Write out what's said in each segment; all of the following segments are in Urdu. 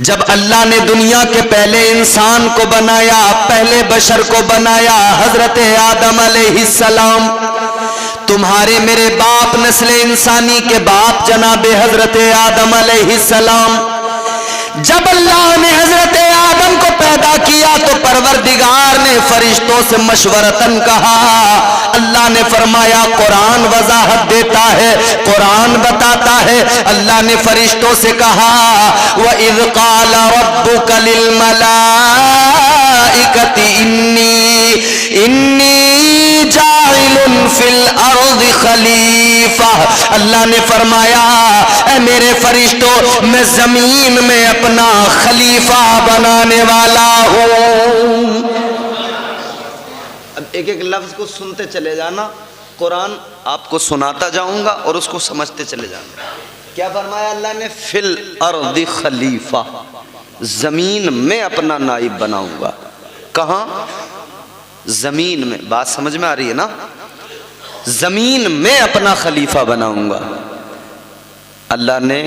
جب اللہ نے دنیا کے پہلے انسان کو بنایا، پہلے بشر کو بنایا، حضرت آدم علیہ السلام، تمہارے میرے باپ نسل انسانی کے باپ جناب حضرت آدم علیہ السلام، جب اللہ نے حضرت آدم کو پیدا کیا تو پروردگار نے فرشتوں سے مشورتاً کہا، اللہ نے فرمایا قرآن وضاحت دیتا ہے، قرآن بتاتا ہے، اللہ نے فرشتوں سے کہا وَإِذْ قَالَ رَبُّكَ لِلْمَلَائِكَةِ إِنِّي جَاعِلٌ فِي الْأَرْضِ خَلِيفَةً، اللہ نے فرمایا اے میرے فرشتوں میں زمین میں اپنا خلیفہ بنانے والا ہوں۔ اب ایک ایک لفظ کو سنتے چلے جانا، قرآن آپ کو سناتا جاؤں گا اور اس کو سمجھتے چلے جانا۔ کیا فرمایا اللہ نے؟ فی الارض خلیفہ، زمین میں اپنا نائب بناؤں گا۔ کہاں؟ زمین میں۔ بات سمجھ میں آ رہی ہے نا؟ زمین میں اپنا خلیفہ بناؤں گا۔ اللہ نے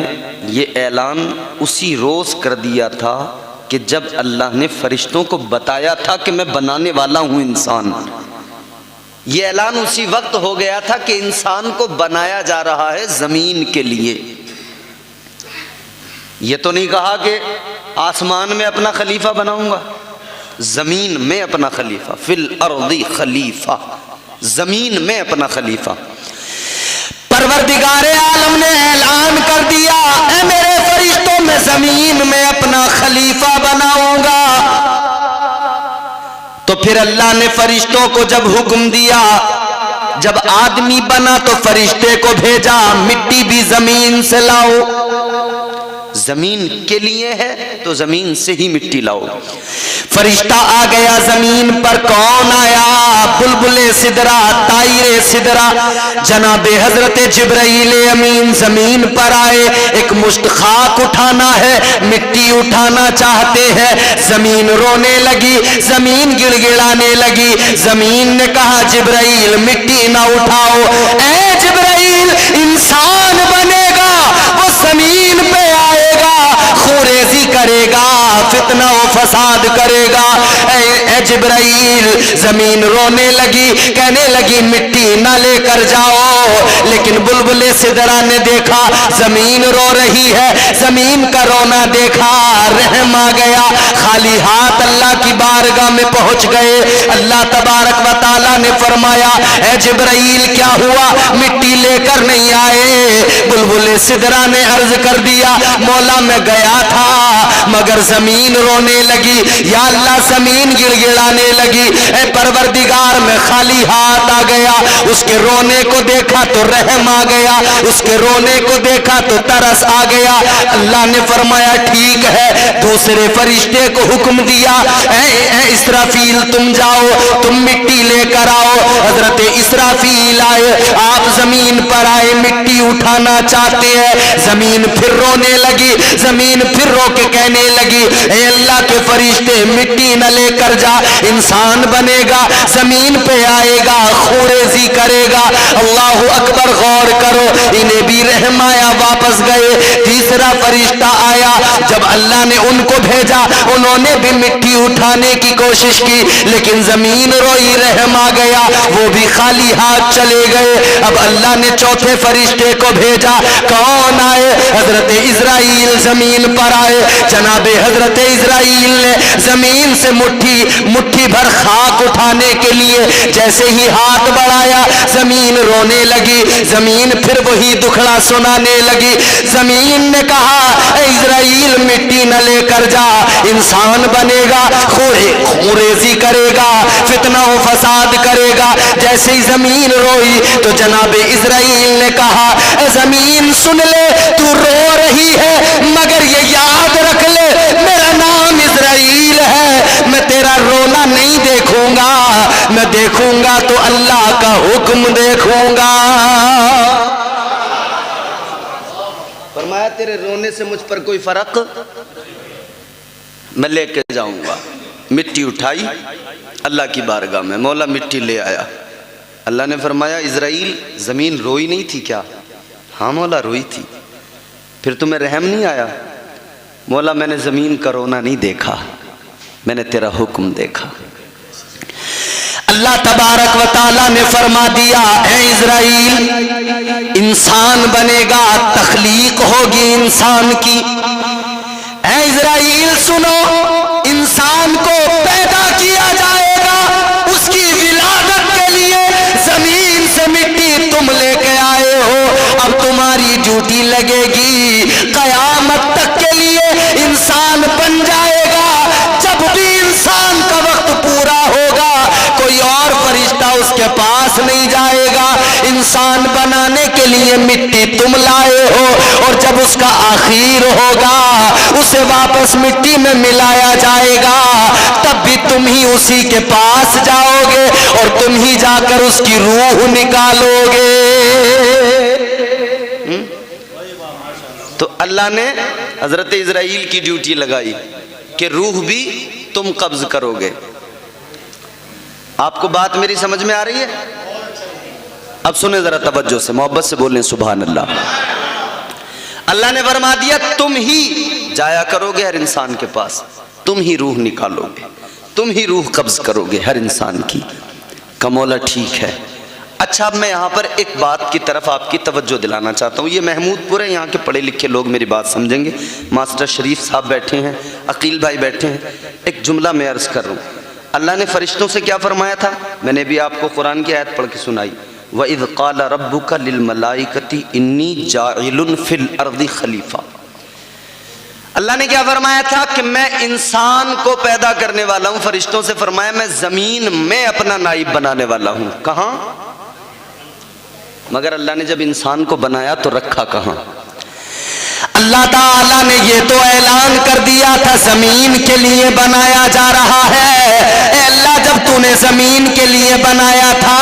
یہ اعلان اسی روز کر دیا تھا کہ جب اللہ نے فرشتوں کو بتایا تھا کہ میں بنانے والا ہوں انسان۔ یہ اعلان اسی وقت ہو گیا تھا کہ انسان کو بنایا جا رہا ہے زمین کے لیے۔ یہ تو نہیں کہا کہ آسمان میں اپنا خلیفہ بناؤں گا، زمین میں اپنا خلیفہ، فی الارض خلیفہ، زمین میں اپنا خلیفہ۔ پروردگار عالم نے اعلان کر دیا اے میرے فرشتوں میں زمین میں اپنا خلیفہ بناؤں گا۔ تو پھر اللہ نے فرشتوں کو جب حکم دیا، جب آدمی بنا تو فرشتے کو بھیجا مٹی بھی زمین سے لاؤ، زمین کے لیے ہے تو زمین سے ہی مٹی لاؤ۔ فرشتہ آ گیا زمین پر، کون آیا؟ بلبل سدرا، طائر سدرا، جناب حضرت جبرائیل امین زمین پر آئے۔ ایک مشت خاک اٹھانا ہے، مٹی اٹھانا چاہتے ہیں، زمین رونے لگی، زمین گڑ گڑانے لگی۔ زمین نے کہا جبرائیل مٹی نہ اٹھاؤ، اے جبرائیل انسان بنے گا، وہ زمین پہ آئے گا، خوریزی کرے گا، فتنہ و فساد کرے گا۔ اے جبرائیل، زمین رونے لگی، کہنے لگی مٹی نہ لے کر جاؤ، لیکن بلبل سدرا نے دیکھا زمین رو رہی ہے، زمین کا رونا دیکھا، رحم آ گیا، خالی ہاتھ اللہ کی بارگاہ میں پہنچ گئے۔ اللہ تبارک و تعالیٰ نے فرمایا اے جبرائیل کیا ہوا، مٹی لے کر نہیں آئے؟ بلبل سدرا نے عرض کر دیا مولا میں گیا تھا مگر زمین رونے لگی، یا اللہ زمین گڑ گڑانے لگی، اے پروردگار میں خالی ہاتھ آ گیا، اس کے رونے کو دیکھا تو رحم آ گیا، اس کے رونے کو دیکھا تو ترس آ گیا۔ اللہ نے فرمایا ٹھیک ہے، دوسرے فرشتے کو حکم دیا اے اسرافیل تم جاؤ، تم مٹی لے کر آؤ۔ حضرت اسرافیل آئے، آپ زمین پر آئے، مٹی اٹھانا چاہتے ہیں، زمین پھر رونے لگی، زمین پھر رو کے کہنے لگی اے اللہ کے فرشتے مٹی نہ لے کر جا، انسان بنے گا، زمین پہ آئے گا، خوریزی کرے گا۔ اللہ اکبر، غور کرو، انہیں بھی رحم آیا، واپس گئے۔ تیسرا فرشتہ آیا، جب اللہ نے ان کو بھیجا انہوں نے بھی مٹی اٹھانے کی کوشش کی، لیکن زمین روئی، رحم آ گیا، وہ بھی خالی ہاتھ چلے گئے۔ اب اللہ نے چوتھے فرشتے کو بھیجا، کون آئے؟ حضرت اسرائیل زمین پر آئے۔ جناب حضرت اسرائیل نے زمین سے مٹھی بھر خاک اٹھانے کے لیے جیسے ہی ہاتھ بڑھایا، زمین رونے لگی، زمین پھر وہی دکھڑا سنانے لگی۔ زمین نے کہا اے اسرائیل مٹی نہ لے کر جا، انسان بنے گا، خوریزی کرے گا، فتنہ و فساد کرے گا۔ جیسے ہی زمین روئی تو جناب اسرائیل نے کہا اے زمین سن لے، تو رو رہی ہے مگر یہ یاد رکھ لے میرا نام اسرائیل ہے، میں تیرا رونا نہیں دیکھوں گا، میں دیکھوں گا تو اللہ کا حکم دیکھوں گا۔ فرمایا تیرے رونے سے مجھ پر کوئی فرق میں لے کے جاؤں گا۔ مٹی اٹھائی اللہ کی بارگاہ میں، مولا مٹی لے آیا۔ اللہ نے فرمایا اسرائیل زمین روئی نہیں تھی کیا؟ ہاں مولا روئی تھی۔ پھر تمہیں رحم نہیں آیا؟ مولا میں نے زمین کا رونا نہیں دیکھا، میں نے تیرا حکم دیکھا۔ اللہ تبارک و تعالیٰ نے فرما دیا اے اسرائیل انسان بنے گا، تخلیق ہوگی انسان کی۔ اے اسرائیل سنو، انسان کو پیدا کیا جائے گا، اس کی ولادت کے لیے زمین سے مٹی تم لے کے آئے ہو، اب تمہاری ڈیوٹی لگے گی قیامت تک کے لیے انسان بن جائے گا۔ جب بھی انسان کا وقت پورا ہوگا کوئی اور فرشتہ اس کے پاس نہیں جائے گا، انسان بنانے کے لیے مٹی تم لائے ہو، اور جب اس کا آخر ہوگا اسے واپس مٹی میں ملایا جائے گا، تب بھی تم ہی اسی کے پاس جاؤ گے اور تم ہی جا کر اس کی روح نکالو گے۔ تو اللہ نے حضرت اسرائیل کی ڈیوٹی لگائی کہ روح بھی تم قبض کرو گے۔ آپ کو بات میری سمجھ میں آ رہی ہے؟ اب سنیں ذرا توجہ سے، محبت سے بولیں سبحان اللہ۔ اللہ نے فرما دیا تم ہی جایا کرو گے ہر انسان کے پاس، تم ہی روح نکالو گے، تم ہی روح قبض کرو گے ہر انسان کی۔ کمولا ٹھیک ہے۔ اچھا اب میں یہاں پر ایک بات کی طرف آپ کی توجہ دلانا چاہتا ہوں، یہ محمود پورے یہاں کے پڑھے لکھے لوگ میری بات سمجھیں گے، ماسٹر شریف صاحب بیٹھے ہیں، عقیل بھائی بیٹھے ہیں، ایک جملہ میں عرض کر رہا ہوں۔ اللہ نے فرشتوں سے کیا فرمایا تھا؟ میں نے بھی آپ کو قرآن کی آیت پڑھ کے سنائی، وَإِذْ قَالَ رَبُّكَ لِلْمَلَائِكَةِ إِنِّي جَاعِلٌ فِي الْأَرْضِ خلیفہ۔ اللہ نے کیا فرمایا تھا کہ میں انسان کو پیدا کرنے والا ہوں، فرشتوں سے فرمایا میں زمین میں اپنا نائب بنانے والا ہوں۔ کہاں؟ مگر اللہ نے جب انسان کو بنایا تو رکھا کہاں؟ اللہ تعالیٰ نے یہ تو اعلان کر دیا تھا زمین کے لیے بنایا جا رہا ہے۔ اے اللہ جب تو نے زمین کے لیے بنایا تھا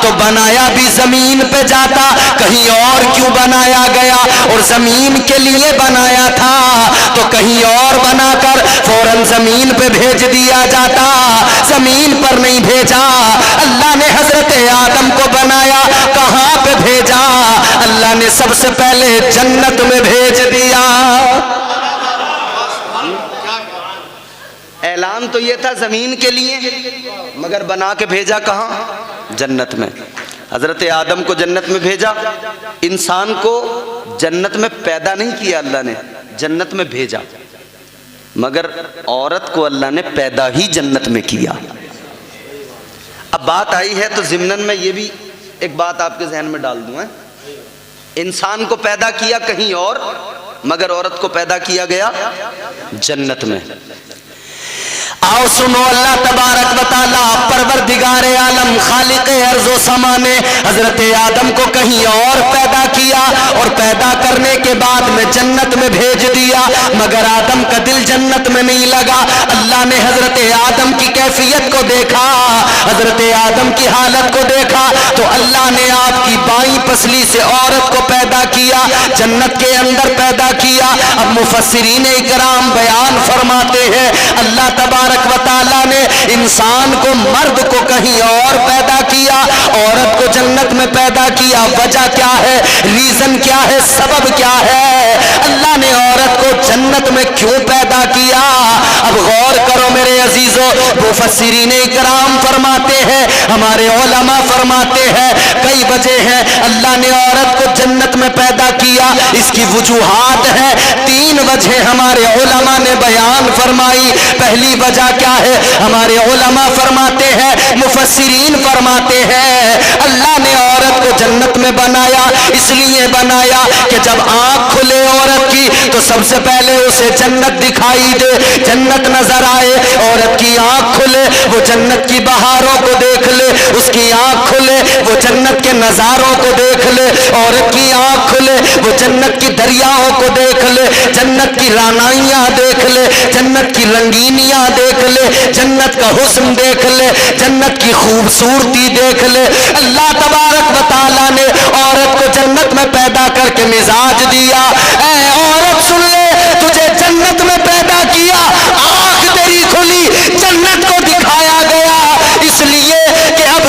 تو بنایا بھی زمین پہ جاتا، کہیں اور کیوں بنایا گیا؟ اور زمین کے لیے بنایا تھا تو کہیں اور بنا کر فوراً زمین پہ بھیج دیا جاتا، زمین پر نہیں بھیجا۔ اللہ نے حضرت آدم کو بنایا، کہاں پہ بھیجا؟ اللہ نے سب سے پہلے جنت میں بھیج دیا۔ اعلان تو یہ تھا زمین کے لیے، مگر بنا کے بھیجا کہاں؟ جنت میں۔ حضرت آدم کو جنت میں بھیجا، انسان کو جنت میں پیدا نہیں کیا اللہ نے، جنت میں بھیجا، مگر عورت کو اللہ نے پیدا ہی جنت میں کیا۔ اب بات آئی ہے تو ضمناً میں یہ بھی ایک بات آپ کے ذہن میں ڈال دوں، انسان کو پیدا کیا کہیں اور، مگر عورت کو پیدا کیا گیا جنت میں۔ آؤ سنو، اللہ تبارک و تعالیٰ پروردگار عالم خالق ارض و سما نے حضرت آدم کو کہیں اور پیدا کیا، اور پیدا کرنے کے بعد میں جنت میں بھیج دیا، مگر آدم کا دل جنت میں نہیں لگا۔ اللہ نے حضرت آدم کی کیفیت کو دیکھا، حضرت آدم کی حالت کو دیکھا، تو اللہ نے آپ کی بائیں پسلی سے عورت کو پیدا کیا، جنت کے اندر پیدا کیا۔ اب مفسرین اکرام بیان فرماتے ہیں اللہ تبارک و تعالیٰ نے انسان کو، مرد کو کہیں اور پیدا کیا، عورت کو جنت میں پیدا کیا۔ وجہ کیا ہے؟ ریزن کیا ہے؟ سبب کیا ہے؟ اللہ نے عورت کو جنت میں کیوں پیدا کیا؟ اب غور کرو میرے عزیزو، مفسرین اکرام فرماتے ہیں، ہمارے علماء فرماتے ہیں کئی وجہ ہیں اللہ نے عورت کو جنت میں پیدا کیا۔ اس کی وجوہات ہیں، 3 وجہ ہمارے علماء نے بیان فرمائی۔ پہلی وجہ کیا ہے؟ ہمارے علماء فرماتے ہیں، مفسرین فرماتے ہیں اللہ نے عورت کو جنت میں بنایا، اس لیے بنایا کہ جب آنکھ کھلے عورت کی تو سب سے پہلے اسے جنت دکھائی دے، جنت نظر آئے۔ عورت کی آنکھ کھلے وہ جنت کی بہاروں کو دیکھ لے، اس کی آنکھ کھلے وہ جنت کے نظاروں کو دیکھ لے، عورت کی آنکھ کھلے وہ جنت کی دریاؤں کو دیکھ لے، جنت کی رانائیاں دیکھ لے، جنت کی رنگینیاں دیکھ لے، جنت کا حسن دیکھ لے، جنت کی خوبصورتی دیکھ لے۔ اللہ تبارک و تعالیٰ نے عورت کو جنت میں پیدا کر کے مزاج دیا، اے عورت سن لے، تجھے جنت میں پیدا کیا، آنکھ تیری کھلی، جنت کو دکھایا گیا، اس لیے کہ اب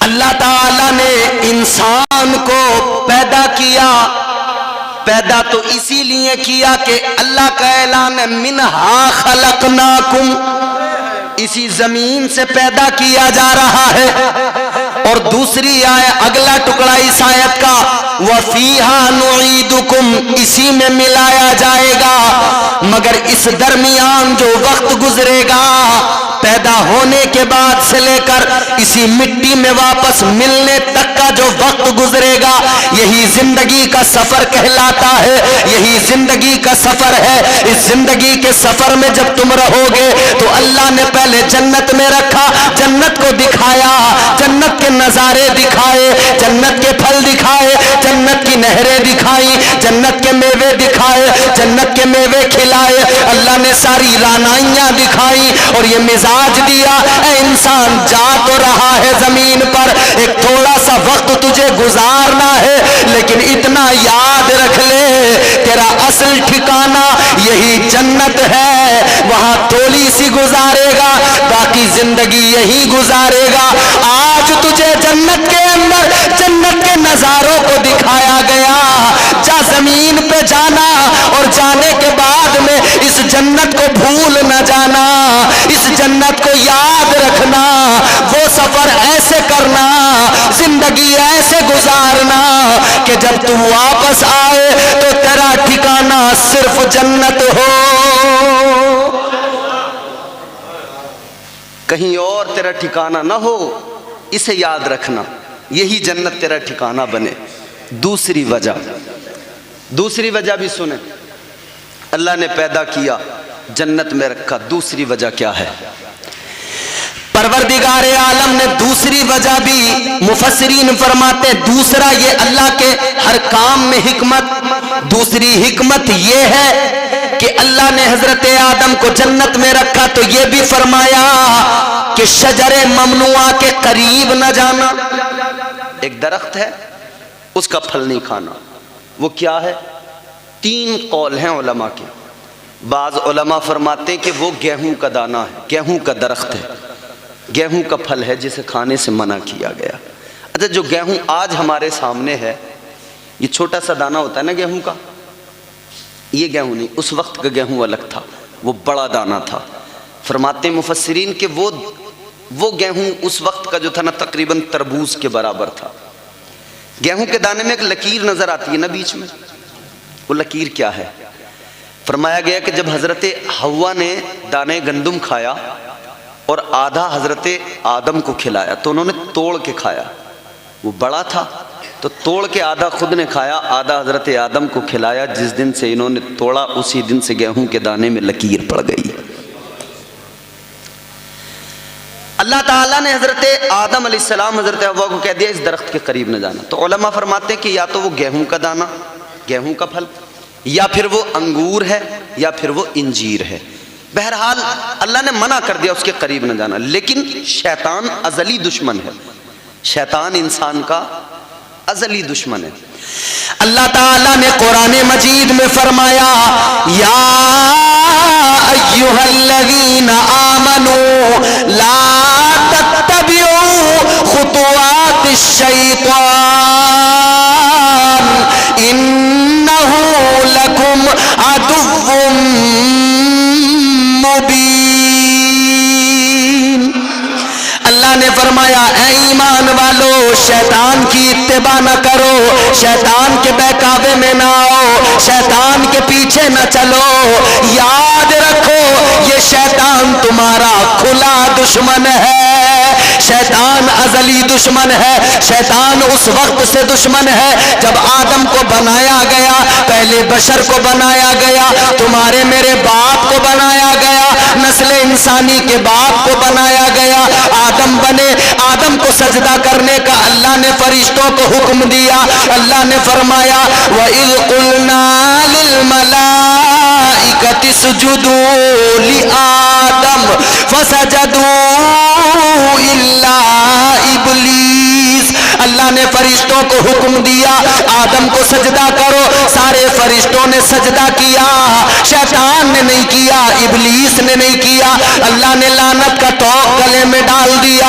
اللہ تعالی نے انسان کو پیدا کیا، پیدا تو اسی لیے کیا کہ اللہ کا اعلان ہے منہا خلقناکم، اسی زمین سے پیدا کیا جا رہا ہے۔ اور دوسری آیت، اگلا ٹکڑا اس آیت کا وَفِيهَا نُعِيدُكُمْ، اسی میں ملایا جائے گا، مگر اس درمیان جو وقت گزرے گا پیدا ہونے کے بعد سے لے کر اسی مٹی میں واپس ملنے تک کا جو وقت گزرے گا یہی زندگی کا سفر کہلاتا ہے، یہی زندگی کا سفر ہے۔ اس زندگی کے سفر میں جب تم رہو گے تو اللہ نے پہلے جنت میں رکھا، جنت کو دکھایا، جنت کے نظارے دکھائے، جنت کے پھل دکھائے، جنت کی نہریں دکھائیں، جنت کے میوے دکھائے، جنت کے میوے کھلائے، اللہ نے ساری رعنائیاں دکھائیں اور یہ مزاج دیا، اے انسان جا تو رہا ہے زمین پر، ایک تھوڑا سا وقت تجھے گزارنا ہے، لیکن اتنا یاد رکھ لے تیرا اصل ٹھکانہ یہی جنت ہے، وہاں تھوڑی سی گزارے گا باقی زندگی یہی گزارے گا۔ آج تجھے جنت کے اندر جنت کے نظاروں کو دکھایا گیا، جا زمین پہ جانا اور جانے کے بعد میں اس جنت کو بھول نہ جانا، اس جنت کو یاد رکھنا، وہ سفر ایسے کرنا، زندگی ایسے گزارنا کہ جب تو واپس آئے تو تیرا ٹھکانہ صرف جنت ہو، کہیں اور تیرا ٹھکانہ نہ ہو، اسے یاد رکھنا، یہی جنت تیرا ٹھکانہ بنے۔ دوسری وجہ بھی سنیں، اللہ نے پیدا کیا جنت میں رکھا، دوسری وجہ کیا ہے؟ پروردگار عالم نے دوسری وجہ بھی مفسرین فرماتے، دوسرا یہ اللہ کے ہر کام میں حکمت، دوسری حکمت یہ ہے کہ اللہ نے حضرت آدم کو جنت میں رکھا تو یہ بھی فرمایا کہ شجر ممنوعہ کے قریب نہ جانا، ایک درخت ہے اس کا پھل نہیں کھانا، وہ کیا ہے؟ 3 قول ہیں علماء کے، بعض علماء فرماتے ہیں کہ وہ گیہوں کا دانہ ہے، گیہوں کا درخت ہے، گیہوں کا پھل ہے جسے کھانے سے منع کیا گیا۔ اچھا جو گیہوں آج ہمارے سامنے ہے، یہ چھوٹا سا دانہ ہوتا ہے نا گیہوں کا، یہ گیہوں نہیں، اس وقت کا گیہوں الگ تھا، وہ بڑا دانہ تھا۔ فرماتے ہیں مفسرین کہ وہ گیہوں اس وقت کا جو تھا نا تقریباً تربوز کے برابر تھا۔ گیہوں کے دانے میں ایک لکیر نظر آتی ہے نا بیچ میں، وہ لکیر کیا ہے؟ فرمایا گیا کہ جب حضرت حوا نے دانے گندم کھایا اور آدھا حضرت آدم کو کھلایا تو انہوں نے توڑ کے کھایا، وہ بڑا تھا تو توڑ کے آدھا خود نے کھایا، آدھا حضرت آدم کو کھلایا، جس دن سے انہوں نے توڑا اسی دن سے گیہوں کے دانے میں لکیر پڑ گئی۔ اللہ تعالیٰ نے حضرت آدم علیہ السلام حضرت حوا کو کہہ دیا اس درخت کے قریب نہ جانا، تو علماء فرماتے ہیں کہ یا تو وہ گیہوں کا دانہ، گیہوں کا پھل، یا پھر وہ انگور ہے، یا پھر وہ انجیر ہے، بہرحال اللہ نے منع کر دیا اس کے قریب نہ جانا۔ لیکن شیطان ازلی دشمن ہے، شیطان انسان کا ازلی دشمن ہے۔ اللہ تعالیٰ نے قرآن مجید میں فرمایا یا ایھا الذین آمنوا لا تتبعوا خطوات الشیطان انہ لکم عدو مبین۔ اللہ نے فرمایا اے ایمان والو شیطان کی اتباع نہ کرو، شیطان کے بہکاوے میں نہ آؤ، شیطان کے پیچھے نہ چلو، یاد رکھو یہ شیطان تمہارا کھلا دشمن ہے، شیطان ازلی دشمن ہے، شیطان اس وقت سے دشمن ہے جب آدم کو بنایا گیا، پہلے بشر کو بنایا گیا، تمہارے میرے باپ کو بنایا گیا، نسل انسانی کے باپ کو بنایا گیا، آدم بنے، آدم کو سجدہ کرنے کا اللہ نے فرشتوں کو حکم دیا، اللہ نے فرمایا وَإِذْ قُلْنَا لِلْمَلَائِكَةِ اسْجُدُوا لِآدَمَ فَسَجَدُوا إِلَّا إِبْلِيسَ، اللہ نے فرشتوں کو حکم دیا آدم کو سجدہ کرو، سارے فرشتوں نے سجدہ کیا، شیطان نے نہیں کیا، ابلیس نے نہیں کیا، اللہ نے لعنت کا توق گلے میں ڈال دیا،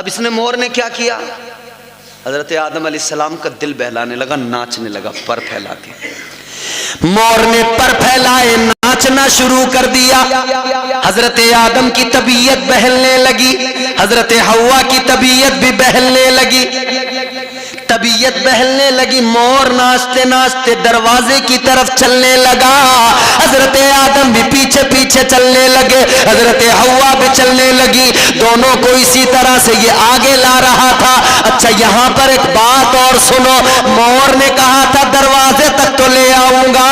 اب اس نے مور نے کیا کیا؟ حضرت آدم علیہ السلام کا دل بہلانے لگا، ناچنے لگا پر پھیلا کے۔ مور نے پر پھیلائے ناچنا شروع کر دیا، حضرت آدم کی طبیعت بہلنے لگی، حضرت حوا کی طبیعت بھی بہلنے لگی، طبیعت بہلنے لگی۔ مور ناچتے ناچتے دروازے کی طرف چلنے لگا، حضرت آدم بھی پیچھے پیچھے چلنے لگے، حضرت حوا بھی چلنے لگی، دونوں کو اسی طرح سے یہ آگے لا رہا تھا۔ اچھا یہاں پر ایک بات اور سنو، مور نے کہا تھا دروازے تک تو لے آؤں گا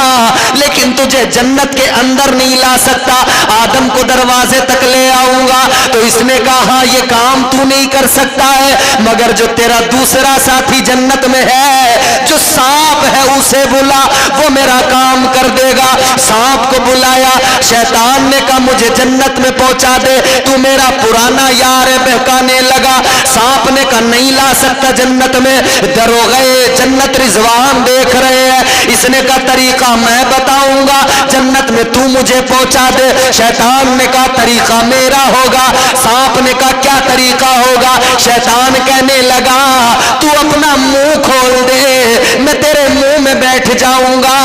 لیکن تجھے جنت کے اندر نہیں لا سکتا، آدم کو دروازے تک لے آؤں گا۔ تو اس نے کہا یہ کام تو نہیں کر سکتا ہے، مگر جو تیرا دوسرا ساتھی جنت میں ہے، جو سانپ ہے اسے بلا، وہ میرا کام کر دے گا۔ سانپ کو بلایا، شیطان نے کہا مجھے جنت میں پہنچا دے، تو میرا پرانا یار ہے، بہکانے لگا۔ سانپ نے کہا نہیں لا سکتا جنت میں، دروغے جنت رضوان دیکھ رہے ہیں۔ اس نے کہا طریقہ میں بتاؤں گا، جنت میں تو مجھے پہنچا دے۔ شیطان نے کہا طریقہ میرا ہوگا۔ سانپ نے کہا کیا طریقہ ہوگا؟ شیطان کہنے لگا تو اپنا منہ کھول دے، میں تیرے منہ میں بیٹھ جاؤں گا،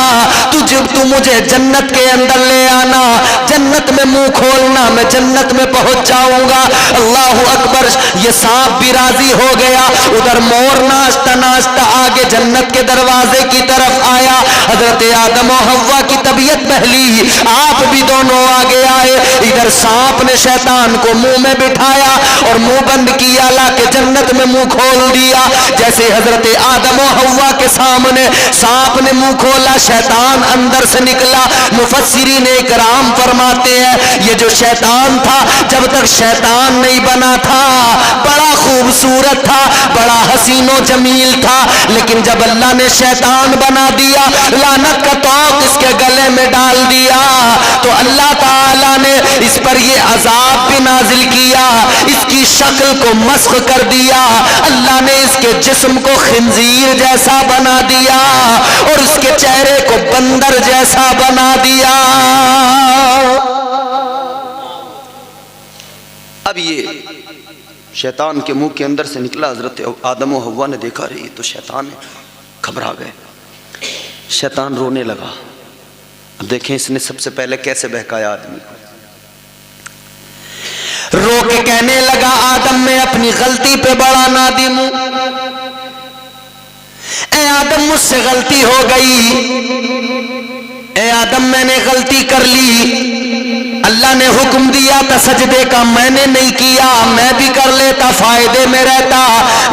تو مجھے جنت کے اندر لے آنا، جنت میں منہ کھولنا، میں جنت میں پہنچ جاؤں گا۔ اللہ اکبر۔ یہ سانپ بھی راضی ہو گیا، ادھر مور ناچتا ناچتا آگے جنت کے دروازے کی طرف آیا۔ حضرت آدم و حوا کی طبیعت بہلی، آپ بھی دونوں آگے آئے۔ ادھر سانپ نے شیطان کو منہ میں بٹھایا اور منہ بند کیا، لا کے جنت میں منہ کھول دیا۔ جیسے حضرت آدم و حوا کے سامنے سانپ نے منہ کھولا، شیطان اندر سے نکلا۔ مفسرین اکرام فرماتے ہیں یہ جو شیطان تھا، جب تک شیطان نہیں بنا تھا بڑا خوبصورت تھا، بڑا حسین و جمیل تھا، لیکن جب اللہ نے شیطان بنا دیا، لعنت کا طوق اس کے گلے میں ڈال دیا، تو اللہ تعالیٰ نے اس پر یہ عذاب بھی نازل کیا، اس کی شکل کو مسخ کر دیا، اللہ نے اس کے جسم کو خنزیر جیسا بنا دیا اور اس کے چہرے کو بندر جیسا بنا دیا۔ اب یہ شیطان کے منہ کے اندر سے نکلا، حضرت آدم و حوا نے دیکھا رہی تو شیطان ہے، گھبرا گئے، شیطان رونے لگا۔ اب دیکھیں اس نے سب سے پہلے کیسے بہکایا آدمی کو، رو کے کہنے لگا آدم میں اپنی غلطی پہ بڑا نادم ہوں، اے آدم مجھ سے غلطی ہو گئی، اے آدم میں نے غلطی کر لی، اللہ نے حکم دیا تھا سجدے کا، میں نے نہیں کیا، میں بھی کر لیتا فائدے میں رہتا،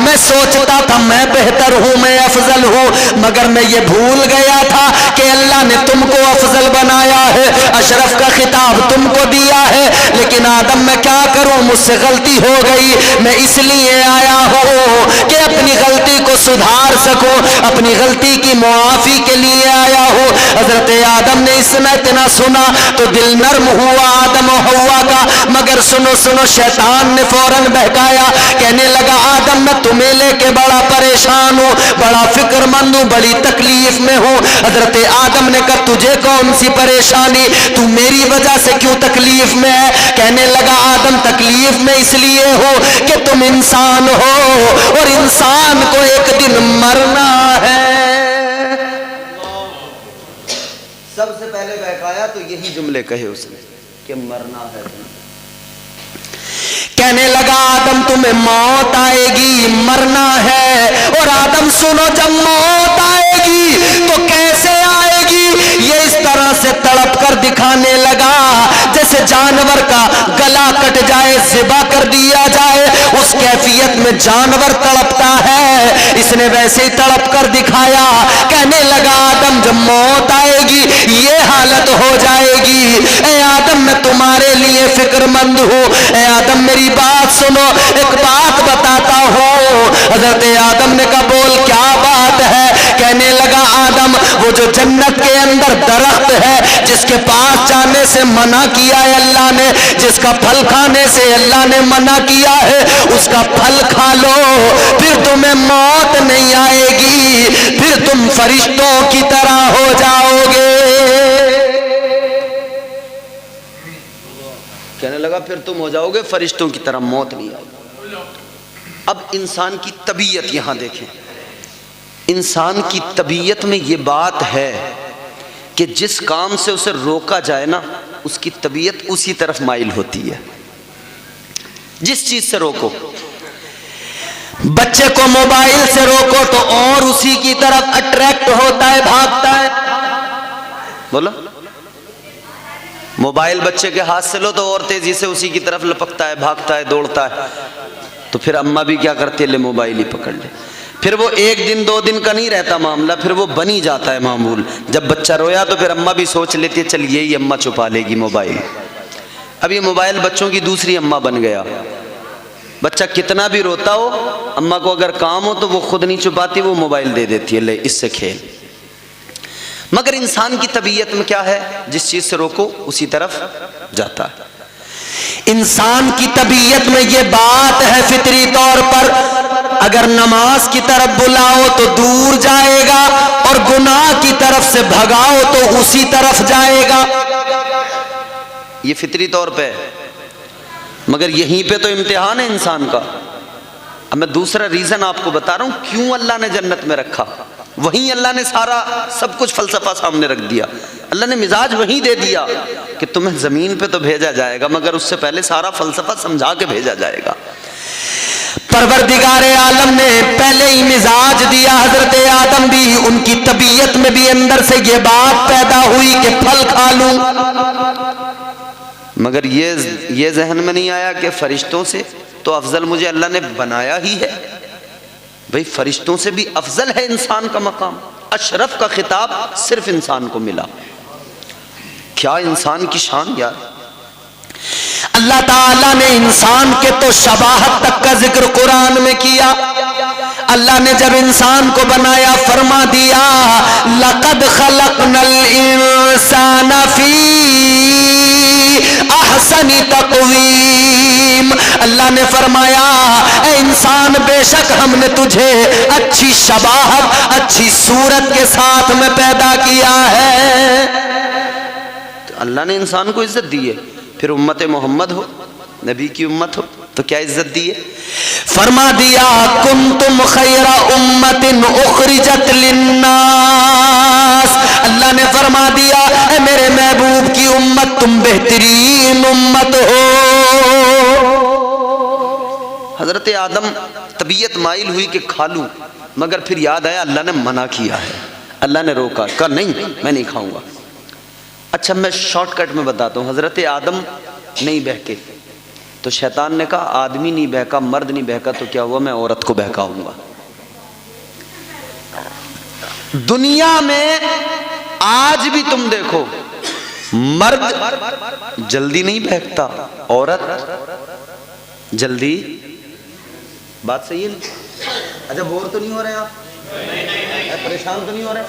میں سوچتا تھا میں بہتر ہوں، میں افضل ہوں، مگر میں یہ بھول گیا تھا کہ اللہ نے تم کو افضل بنایا ہے، اشرف کا خطاب تم کو دیا ہے، لیکن آدم میں کیا کروں، مجھ سے غلطی ہو گئی، میں اس لیے آیا ہوں کہ اپنی غلطی کو سدھار سکوں، اپنی غلطی کی معافی کے لیے آیا ہوں۔ حضرت آدم نے اس میں اتنا سنا تو دل نرم ہوا آدم و حوا کا، مگر سنو سنو، شیطان نے فوراً بہکایا، کہنے لگا آدم میں تمہیں لے کے بڑا پریشان ہوں، بڑا فکر مند ہوں، بڑی تکلیف میں ہوں۔ حضرت آدم نے کہا تجھے کون سی پریشانی، تو میری وجہ سے کیوں تکلیف میں ہے؟ کہنے لگا آدم تکلیف میں اس لیے ہو کہ تم انسان ہو اور انسان کو ایک دن مرنا ہے۔ سب سے پہلے بہکایا تو یہی جملے کہے اس نے کہ مرنا ہے۔ کہنے لگا آدم تمہیں موت آئے گی، مرنا ہے، اور آدم سنو جب موت آئے گی تو کیسے آئے گی، یہ اس طرح سے تڑپ کر دکھانے لگا جیسے جانور کا گلا کٹ جائے، ذبح کر دیا جائے، اس کیفیت میں جانور تڑپتا ہے، اس نے ویسے ہی تڑپ کر دکھایا۔ کہنے لگا آدم جب موت آئے گی یہ حالت ہو جائے گی، اے آدم میں تمہارے لیے فکر مند ہوں، اے آدم میری بات سنو، ایک بات بتاتا ہوں۔ حضرت آدم نے کہا بول کیا بات ہے؟ کہنے لگا آدم وہ جو جنت کے اندر درخت ہے جس کے پاس جانے سے منع کیا ہے اللہ نے، جس کا پھل کھانے سے اللہ نے منع کیا ہے، اس کا پھل کھا لو، پھر تمہیں موت نہیں آئے گی، پھر تم فرشتوں کی طرح ہو جاؤ گے۔ کہنے لگا پھر تم ہو جاؤ گے فرشتوں کی طرح، موت نہیں آئے گی۔ اب انسان کی طبیعت یہاں دیکھیں، انسان کی طبیعت میں یہ بات ہے کہ جس کام سے اسے روکا جائے نا اس کی طبیعت اسی طرف مائل ہوتی ہے۔ جس چیز سے روکو، بچے کو موبائل سے روکو تو اور اسی کی طرف اٹریکٹ ہوتا ہے، بھاگتا ہے۔ بولو، موبائل بچے کے ہاتھ سے لو تو اور تیزی سے اسی کی طرف لپکتا ہے، بھاگتا ہے، دوڑتا ہے۔ تو پھر اماں بھی کیا کرتی ہے، لے موبائل ہی پکڑ لے۔ پھر وہ ایک دن دو دن کا نہیں رہتا معاملہ، پھر وہ بنی جاتا ہے معمول۔ جب بچہ رویا تو پھر اماں بھی سوچ لیتی ہے چل یہی اماں چھپا لے گی موبائل۔ اب یہ موبائل بچوں کی دوسری اماں بن گیا۔ بچہ کتنا بھی روتا ہو، اماں کو اگر کام ہو تو وہ خود نہیں چھپاتی، وہ موبائل دے دیتی ہے، لے اس سے کھیل۔ مگر انسان کی طبیعت میں کیا ہے، جس چیز سے روکو اسی طرف جاتا ہے۔ انسان کی طبیعت میں یہ بات ہے فطری طور پر، اگر نماز کی طرف بلاؤ تو دور جائے گا اور گناہ کی طرف سے بھگاؤ تو اسی طرف جائے گا۔ یہ فطری طور پہ ہے، مگر یہیں پہ تو امتحان ہے انسان کا۔ اب میں دوسرا ریزن آپ کو بتا رہا ہوں کیوں اللہ نے جنت میں رکھا۔ وہیں اللہ نے سارا سب کچھ فلسفہ سامنے رکھ دیا، اللہ نے مزاج وہیں دے دیا کہ تمہیں زمین پہ تو بھیجا جائے گا مگر اس سے پہلے سارا فلسفہ سمجھا کے بھیجا جائے گا۔ پروردگار عالم نے پہلے ہی مزاج دیا، حضرت آدم بھی، ان کی طبیعت میں بھی اندر سے یہ بات پیدا ہوئی کہ پھل کھا لوں، مگر یہ ذہن میں نہیں آیا کہ فرشتوں سے تو افضل مجھے اللہ نے بنایا ہی ہے۔ بھئی فرشتوں سے بھی افضل ہے انسان کا مقام، اشرف کا خطاب صرف انسان کو ملا۔ کیا انسان کی شان یار! اللہ تعالیٰ نے انسان کے تو شباہت تک کا ذکر قرآن میں کیا۔ اللہ نے جب انسان کو بنایا فرما دیا لَقَدْ خَلَقْنَا الْإِنسَانَ فِي أَحْسَنِ تَقْوِيمٍ۔ اللہ نے فرمایا اے انسان بے شک ہم نے تجھے اچھی شباہت، اچھی صورت کے ساتھ میں پیدا کیا ہے۔ تو اللہ نے انسان کو عزت دی ہے، پھر امت محمد ہو، نبی کی امت ہو تو کیا عزت دی ہے؟ فرما دیا کنتم خیر امت اخرجت للناس۔ اللہ نے فرما دیا اے میرے محبوب کی امت تم بہترین امت ہو۔ حضرت آدم طبیعت مائل ہوئی کہ کھا لوں، مگر پھر یاد آیا اللہ نے منع کیا ہے، اللہ نے روکا، کہا نہیں میں نہیں کھاؤں گا۔ اچھا میں شارٹ کٹ میں بتاتا ہوں، حضرت آدم نہیں بہکے تو شیطان نے کہا آدمی نہیں بہکا، مرد نہیں بہکا تو کیا ہوا، میں عورت کو بہکاؤں گا۔ دنیا میں آج بھی تم دیکھو مرد جلدی نہیں بہکتا، عورت جلدی۔ بات صحیح ہے؟ اچھا بور تو نہیں ہو رہے آپ؟ پریشان تو نہیں ہو رہے؟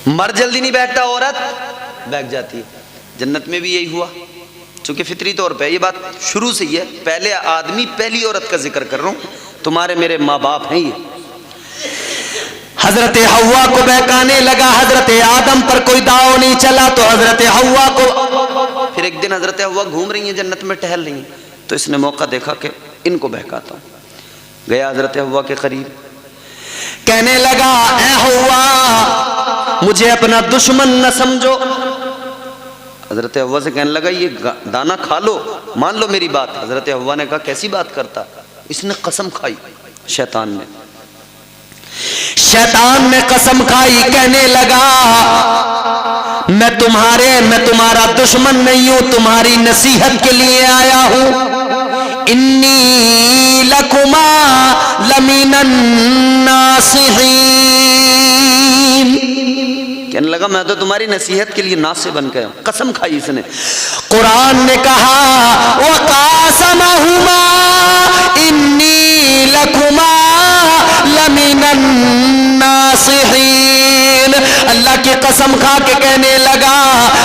مرد جلدی نہیں بہکتا، عورت بہک جاتی ہے۔ جنت میں بھی یہی ہوا، چونکہ فطری طور پہ یہ بات شروع سے ہی ہے، پہلے آدمی پہلی عورت کا ذکر کر رہا ہوں، تمہارے میرے ماں باپ ہیں یہ۔ حضرت حوا کو بہکانے لگا، حضرت آدم پر کوئی داؤ نہیں چلا تو حضرت حوا کو، پھر ایک دن حضرت حوا گھوم رہی ہیں جنت میں، ٹہل رہی ہیں، تو اس نے موقع دیکھا کہ ان کو بہکاتا ہوں۔ گیا حضرت حوا کے قریب، کہنے لگا اے حوا مجھے اپنا دشمن نہ سمجھو۔ حضرت حوا سے کہنے لگا یہ دانا کھا لو، مان لو میری بات۔ حضرت حوا نے کہا کیسی بات کرتا؟ اس نے قسم کھائی، شیطان نے قسم کھائی، کہنے لگا میں تمہارا دشمن نہیں ہوں، تمہاری نصیحت کے لیے آیا ہوں۔ انی لکما لمن الناصحین، کہنے لگا میں تو تمہاری نصیحت کے لیے ناصح بن گیا ہوں۔ قسم کھائی اس نے۔ قرآن نے کہا وَقَاسَمَهُمَا إِنِّي لَكُمَا لَمِنَ النَّاصِحِينَ۔ اللہ کی قسم کھا کے کہنے لگا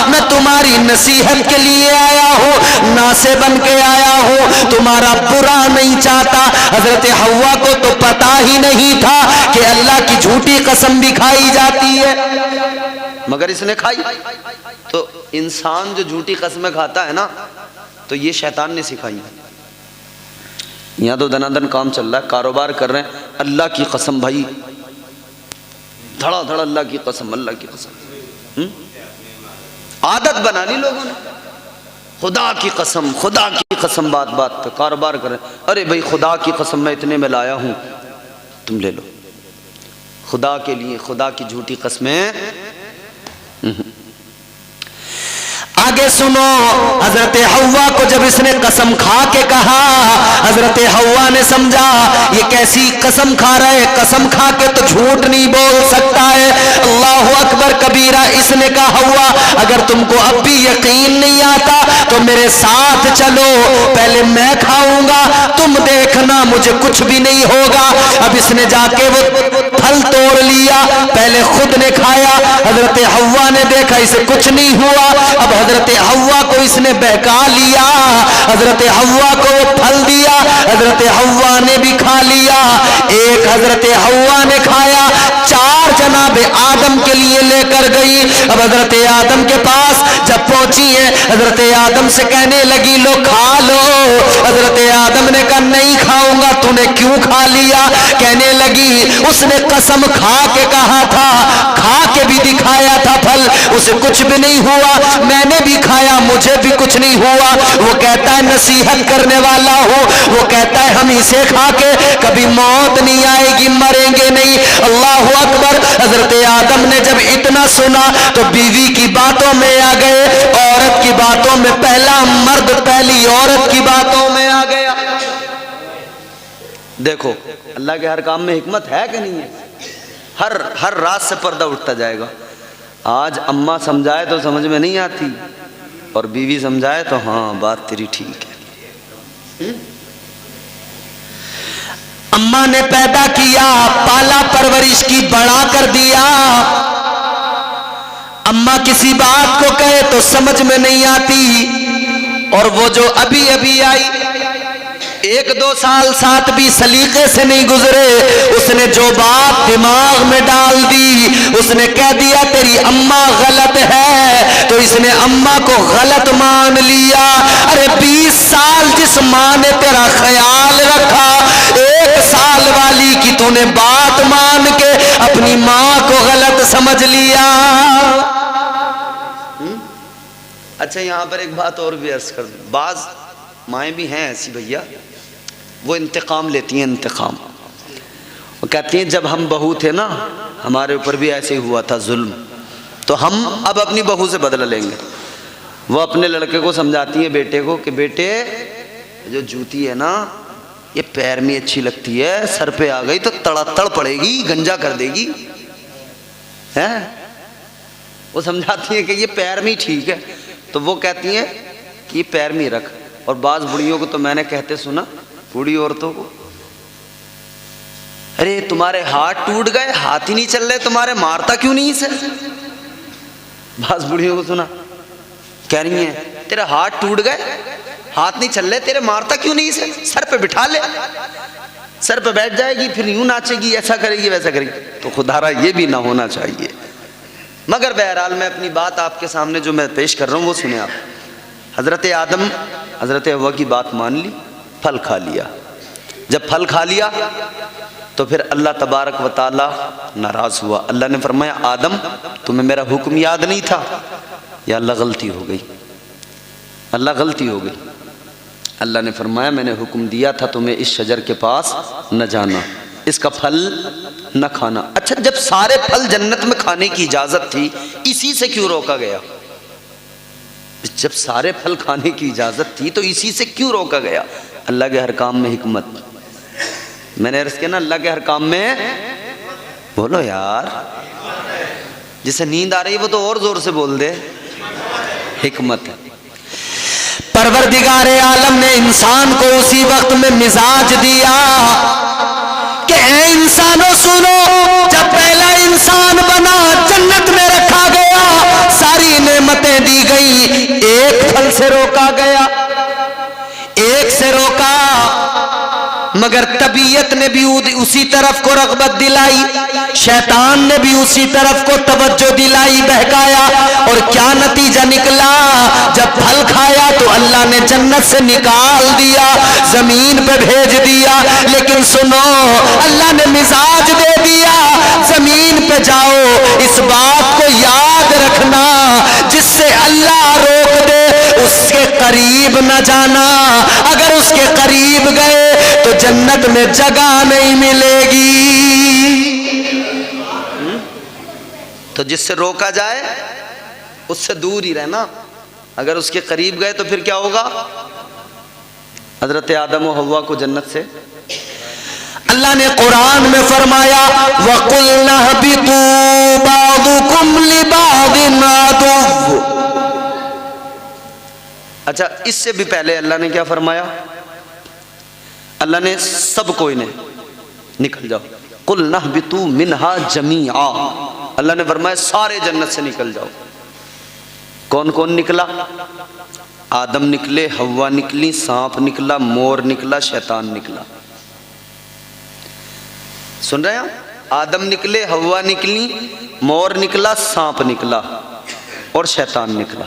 میں تمہاری نصیحت کے لیے آیا ہوں، ناصح بن کے آیا ہوں، تمہارا برا نہیں چاہتا۔ حضرت حوا کو تو پتا ہی نہیں تھا کہ اللہ کی جھوٹی قسم بھی کھائی جاتی ہے، مگر اس نے کھائی۔ تو انسان جو جھوٹی قسمیں کھاتا ہے نا تو یہ شیطان نے سکھائی۔ یہاں تو دنادن کام چل رہا ہے، کاروبار کر رہے ہیں، اللہ کی قسم بھائی، دھڑا دھڑا اللہ کی قسم، اللہ کی قسم، عادت بنا لی لوگوں نے، خدا کی قسم، خدا کی قسم، بات بات پہ کاروبار کر رہے ہیں۔ ارے بھائی خدا کی قسم میں اتنے میں لایا ہوں، تم لے لو، خدا کے لیے خدا کی جھوٹی قسمیں۔ آگے سنو، حضرت حوا کو جب اس نے قسم کھا کے کہا، حضرت حوا نے سمجھا یہ کیسی قسم کھا رہا ہے، قسم کھا کے تو جھوٹ نہیں بول سکتا ہے۔ اللہ اکبر کبیرہ، اس نے کہا حوا اگر تم کو اب بھی یقین نہیں آتا تو میرے ساتھ چلو، پہلے میں کھاؤں گا، تم دیکھنا مجھے کچھ بھی نہیں ہوگا۔ اب اس نے جا کے وہ پھل توڑ لیا، پہلے خود نے کھایا، حضرت حوا نے دیکھا اسے کچھ نہیں ہوا، اب حضرت حوا کو اس نے بہکا لیا، حضرت حوا کو وہ پھل دیا، حضرت حوا نے بھی کھا لیا۔ ایک حضرت حوا نے کھایا، 4 جناب آدم کے لیے لے کر گئی۔ اب حضرت آدم کے پاس جب پہنچی ہے، حضرت آدم سے کہنے لگی لو کھا لو۔ حضرت آدم نے کہا نہیں کھاؤں گا، تو نے کیوں کھا لیا؟ کہنے لگی اس نے قسم کھا کے کہا تھا، کھا کے بھی دکھایا تھا پھل، اسے کچھ بھی نہیں ہوا، میں نے بھی کھایا مجھے بھی کچھ نہیں ہوا۔ وہ کہتا ہے نصیحت کرنے والا ہوں، وہ کہتا ہے ہم اسے کھا کے کبھی موت نہیں آئے گی، مریں گے نہیں۔ اللہ اکبر۔ حضرت آدم نے جب اتنا سنا تو بیوی کی باتوں میں آ گئے، عورت کی باتوں میں، پہلا مرد پہلی عورت کی باتوں میں آ گیا۔ دیکھو اللہ کے ہر کام میں حکمت ہے کہ نہیں ہے؟ ہر رات سے پردہ اٹھتا جائے گا۔ آج اماں سمجھائے تو سمجھ میں نہیں آتی، اور بیوی سمجھائے تو ہاں بات تیری ٹھیک ہے۔ اماں نے پیدا کیا، پالا پرورش کی، بڑا کر دیا۔ اماں کسی بات کو کہے تو سمجھ میں نہیں آتی، اور وہ جو ابھی ابھی آئی 1-2 سال ساتھ بھی سلیقے سے نہیں گزرے، اس نے جو بات دماغ میں ڈال دی، اس نے کہہ دیا تیری اماں غلط ہے، تو اس نے اماں کو غلط مان لیا۔ ارے 20 سال جس ماں نے تیرا خیال رکھا، 1 سال والی کی تو نے بات مان کے اپنی ماں کو غلط سمجھ لیا۔ اچھا یہاں پر ایک بات اور بھی عرض کر دوں، بعض مائیں بھی ہیں ایسی بھیا، وہ انتقام لیتی ہیں، انتقام۔ وہ کہتی ہیں جب ہم بہو تھے نا ہمارے اوپر بھی ایسے ہی ہوا تھا ظلم، تو ہم اب اپنی بہو سے بدلہ لیں گے۔ وہ اپنے لڑکے کو سمجھاتی ہیں بیٹے کو کہ بیٹے جو جوتی ہے نا یہ پیر میں اچھی لگتی ہے، سر پہ آ گئی تو تڑ پڑے گی، گنجا کر دے گی۔ وہ سمجھاتی ہیں کہ یہ پیر میں ہی ٹھیک ہے، تو وہ کہتی ہیں کہ یہ پیر میں ہی رکھ۔ اور بعض بڑیوں کو تو میں نے کہتے سنا، بوڑھی عورتوں کو، ارے تمہارے ہاتھ ٹوٹ گئے، ہاتھ ہی نہیں چل رہے تمہارے، مارتا کیوں نہیں اسے؟ بعض بڑھیوں کو سنا کہہ رہی ہیں تیرے ہاتھ ٹوٹ گئے، ہاتھ نہیں چل رہے تیرے، مارتا کیوں نہیں اسے؟ سر پہ بٹھا لے، سر پہ بیٹھ جائے گی، پھر یوں ناچے گی، ایسا کرے گی ویسا کرے گی۔ تو خدا را یہ بھی نہ ہونا چاہیے۔ مگر بہرحال میں اپنی بات آپ کے سامنے جو میں پیش کر رہا ہوں وہ سنیں آپ۔ حضرت آدم حضرت حوا کی بات مان لی، پھل کھا لیا۔ جب پھل کھا لیا تو پھر اللہ تبارک و تعالی ناراض ہوا۔ اللہ نے فرمایا آدم تمہیں میرا حکم یاد نہیں تھا؟ یا اللہ غلطی ہو گئی، اللہ غلطی ہو گئی۔ اللہ نے فرمایا میں نے حکم دیا تھا تمہیں اس شجر کے پاس نہ جانا، اس کا پھل نہ کھانا۔ اچھا جب سارے پھل جنت میں کھانے کی اجازت تھی، اسی سے کیوں روکا گیا؟ جب سارے پھل کھانے کی اجازت تھی تو اسی سے کیوں روکا گیا؟ اللہ کے ہر کام میں حکمت۔ میں نے عرض کیا نا اللہ کے ہر کام میں، بولو یار، جسے نیند آ رہی ہے وہ تو اور زور سے بول دے، حکمت ہے۔ پروردگار عالم نے انسان کو اسی وقت میں مزاج دیا کہ اے انسانوں سنو، جب پہلا انسان بنا جنت میں رکھا گیا، ساری نعمتیں دی گئی، ایک پھل سے روکا گیا، ایک سے روکا، مگر طبیعت نے بھی اسی طرف کو رغبت دلائی، شیطان نے بھی اسی طرف کو توجہ دلائی، بہکایا، اور کیا نتیجہ نکلا؟ جب پھل کھایا تو اللہ نے جنت سے نکال دیا، زمین پہ بھیج دیا، لیکن سنو اللہ نے مزاج دے دیا، زمین پہ جاؤ، اس بات کو یاد رکھنا جس سے اللہ روک دے اس کے قریب نہ جانا، اگر اس کے قریب گئے تو جنت میں جگہ نہیں ملے گی۔ تو جس سے روکا جائے اس سے دور ہی رہنا، اگر اس کے قریب گئے تو پھر کیا ہوگا؟ حضرت آدم و حوا کو جنت سے اللہ نے قرآن میں فرمایا وَقُلْنَا اهْبِطُوا بَعْضُكُمْ لِبَعْضٍ عَدُوٌّ۔ اچھا، اس سے بھی پہلے اللہ نے کیا فرمایا؟ اللہ نے سب کو انہیں نکل جاؤ، قُلْنَا اهْبِطُوا مِنْهَا جَمِيعًا، اللہ نے فرمایا سارے جنت سے نکل جاؤ۔ کون کون نکلا؟ آدم نکلے، حوا نکلی، سانپ نکلا، مور نکلا، شیطان نکلا۔ سن رہے ہیں؟ آدم نکلے، حوا نکلی، مور نکلا، سانپ نکلا اور شیطان نکلا،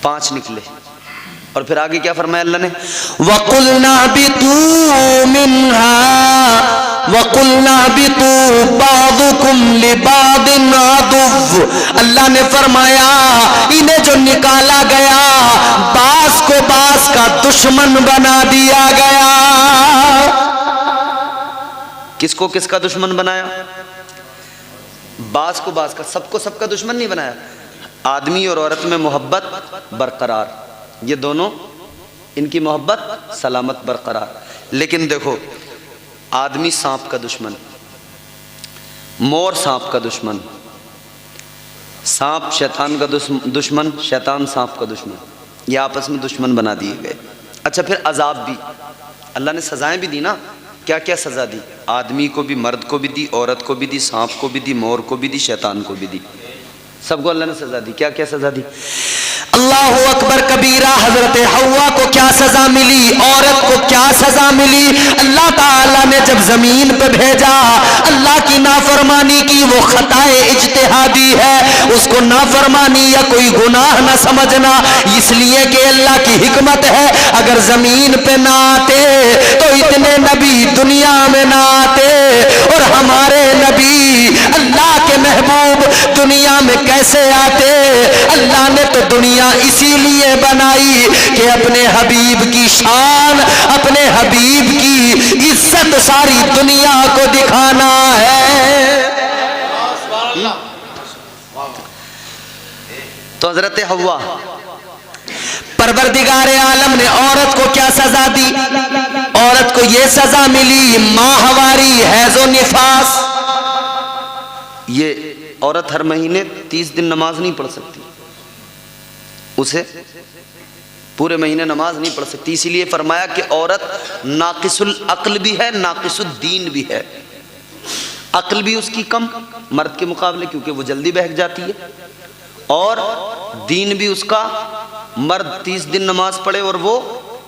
5 نکلے۔ اور پھر آگے کیا فرمایا اللہ نے؟ وَقُلْنَا اهْبِطُوا مِنْهَا وَقُلْنَا اهْبِطُوا بَعْضُكُمْ لِبَعْضٍ عَدُوٌّ۔ اللہ نے فرمایا انہیں جو نکالا گیا بعض کو بعض کا دشمن بنا دیا گیا۔ کس کو کس کا دشمن بنایا؟ بعض کو بعض کا، سب کو سب کا دشمن نہیں بنایا۔ آدمی اور عورت میں محبت برقرار، یہ دونوں ان کی محبت سلامت برقرار، لیکن دیکھو آدمی سانپ کا دشمن، مور سانپ کا دشمن، سانپ شیطان کا دشمن، شیطان سانپ کا دشمن، یہ آپس میں دشمن بنا دیے گئے۔ اچھا پھر عذاب بھی اللہ نے سزائیں بھی دی نا، کیا کیا سزا دی؟ آدمی کو بھی، مرد کو بھی دی، عورت کو بھی دی، سانپ کو بھی دی، مور کو بھی دی، شیطان کو بھی دی، سب کو اللہ نے سزا دی۔ کیا کیا سزا دی؟ اللہ اکبر کبیرہ، حضرت حوا کو کیا سزا ملی، عورت کو کیا سزا ملی؟ اللہ تعالیٰ نے جب زمین پہ بھیجا، اللہ کی نافرمانی کی، وہ خطائے اجتہادی ہے، اس کو نافرمانی یا کوئی گناہ نہ سمجھنا، اس لیے کہ اللہ کی حکمت ہے، اگر زمین پہ نہ آتے تو اتنے نبی دنیا میں نہ آتے، اور ہمارے نبی اللہ کے محبوب دنیا میں کیسے آتے؟ اللہ نے تو دنیا اسی لیے بنائی کہ اپنے حبیب کی شان، اپنے حبیب کی عزت ساری دنیا کو دکھانا ہے۔ تو حضرت حوا، پروردگار عالم نے عورت کو کیا سزا دی؟ عورت کو یہ سزا ملی ماہواری، حیض و نفاس۔ یہ عورت ہر مہینے 30 دن نماز نہیں پڑھ سکتی، اسے پورے مہینے نماز نہیں پڑھ سکتی، اسی لیے فرمایا کہ عورت ناقص العقل بھی ہے، ناقص الدین بھی ہے۔ عقل بھی اس کی کم مرد کے مقابلے، کیونکہ وہ جلدی بہک جاتی ہے، اور دین بھی اس کا، مرد 30 دن نماز پڑھے اور وہ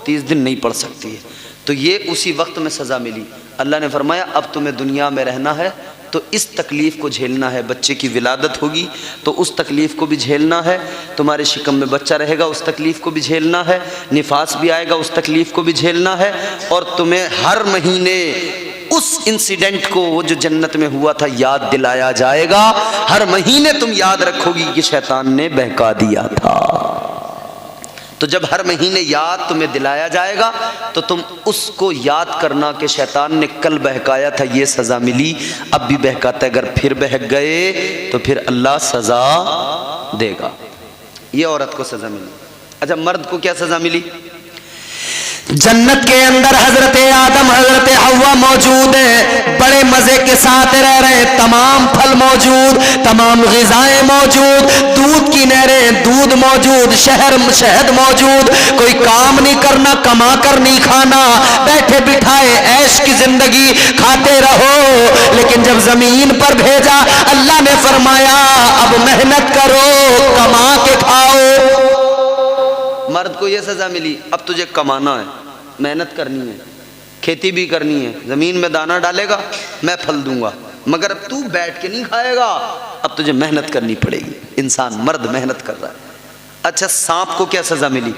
30 دن نہیں پڑھ سکتی ہے۔ تو یہ اسی وقت میں سزا ملی۔ اللہ نے فرمایا اب تمہیں دنیا میں رہنا ہے تو اس تکلیف کو جھیلنا ہے، بچے کی ولادت ہوگی تو اس تکلیف کو بھی جھیلنا ہے، تمہارے شکم میں بچہ رہے گا اس تکلیف کو بھی جھیلنا ہے، نفاس بھی آئے گا اس تکلیف کو بھی جھیلنا ہے، اور تمہیں ہر مہینے اس انسیڈنٹ کو، وہ جو جنت میں ہوا تھا، یاد دلایا جائے گا۔ ہر مہینے تم یاد رکھو گی کہ شیطان نے بہکا دیا تھا۔ تو جب ہر مہینے یاد تمہیں دلایا جائے گا تو تم اس کو یاد کرنا کہ شیطان نے کل بہکایا تھا، یہ سزا ملی، اب بھی بہکاتا ہے، اگر پھر بہک گئے تو پھر اللہ سزا دے گا۔ یہ عورت کو سزا ملی۔ اچھا مرد کو کیا سزا ملی؟ جنت کے اندر حضرت آدم حضرت حوا موجود ہیں، بڑے مزے کے ساتھ رہ رہے ہیں، تمام پھل موجود، تمام غذائیں موجود، دودھ کی نہریں، دودھ موجود، شہد موجود، کوئی کام نہیں کرنا، کما کر نہیں کھانا، بیٹھے بٹھائے عیش کی زندگی کھاتے رہو۔ لیکن جب زمین پر بھیجا اللہ نے فرمایا اب محنت کرو، کما کے کھاؤ۔ مرد کو یہ سزا ملی اب تجھے کمانا ہے، محنت کرنی ہے، کھیتی بھی کرنی ہے، زمین میں دانہ ڈالے گا میں پھل دوں گا، مگر اب تو بیٹھ کے نہیں کھائے گا، اب تجھے محنت کرنی پڑے گی۔ انسان مرد محنت کر رہا ہے۔ اچھا سانپ کو کیا سزا ملی؟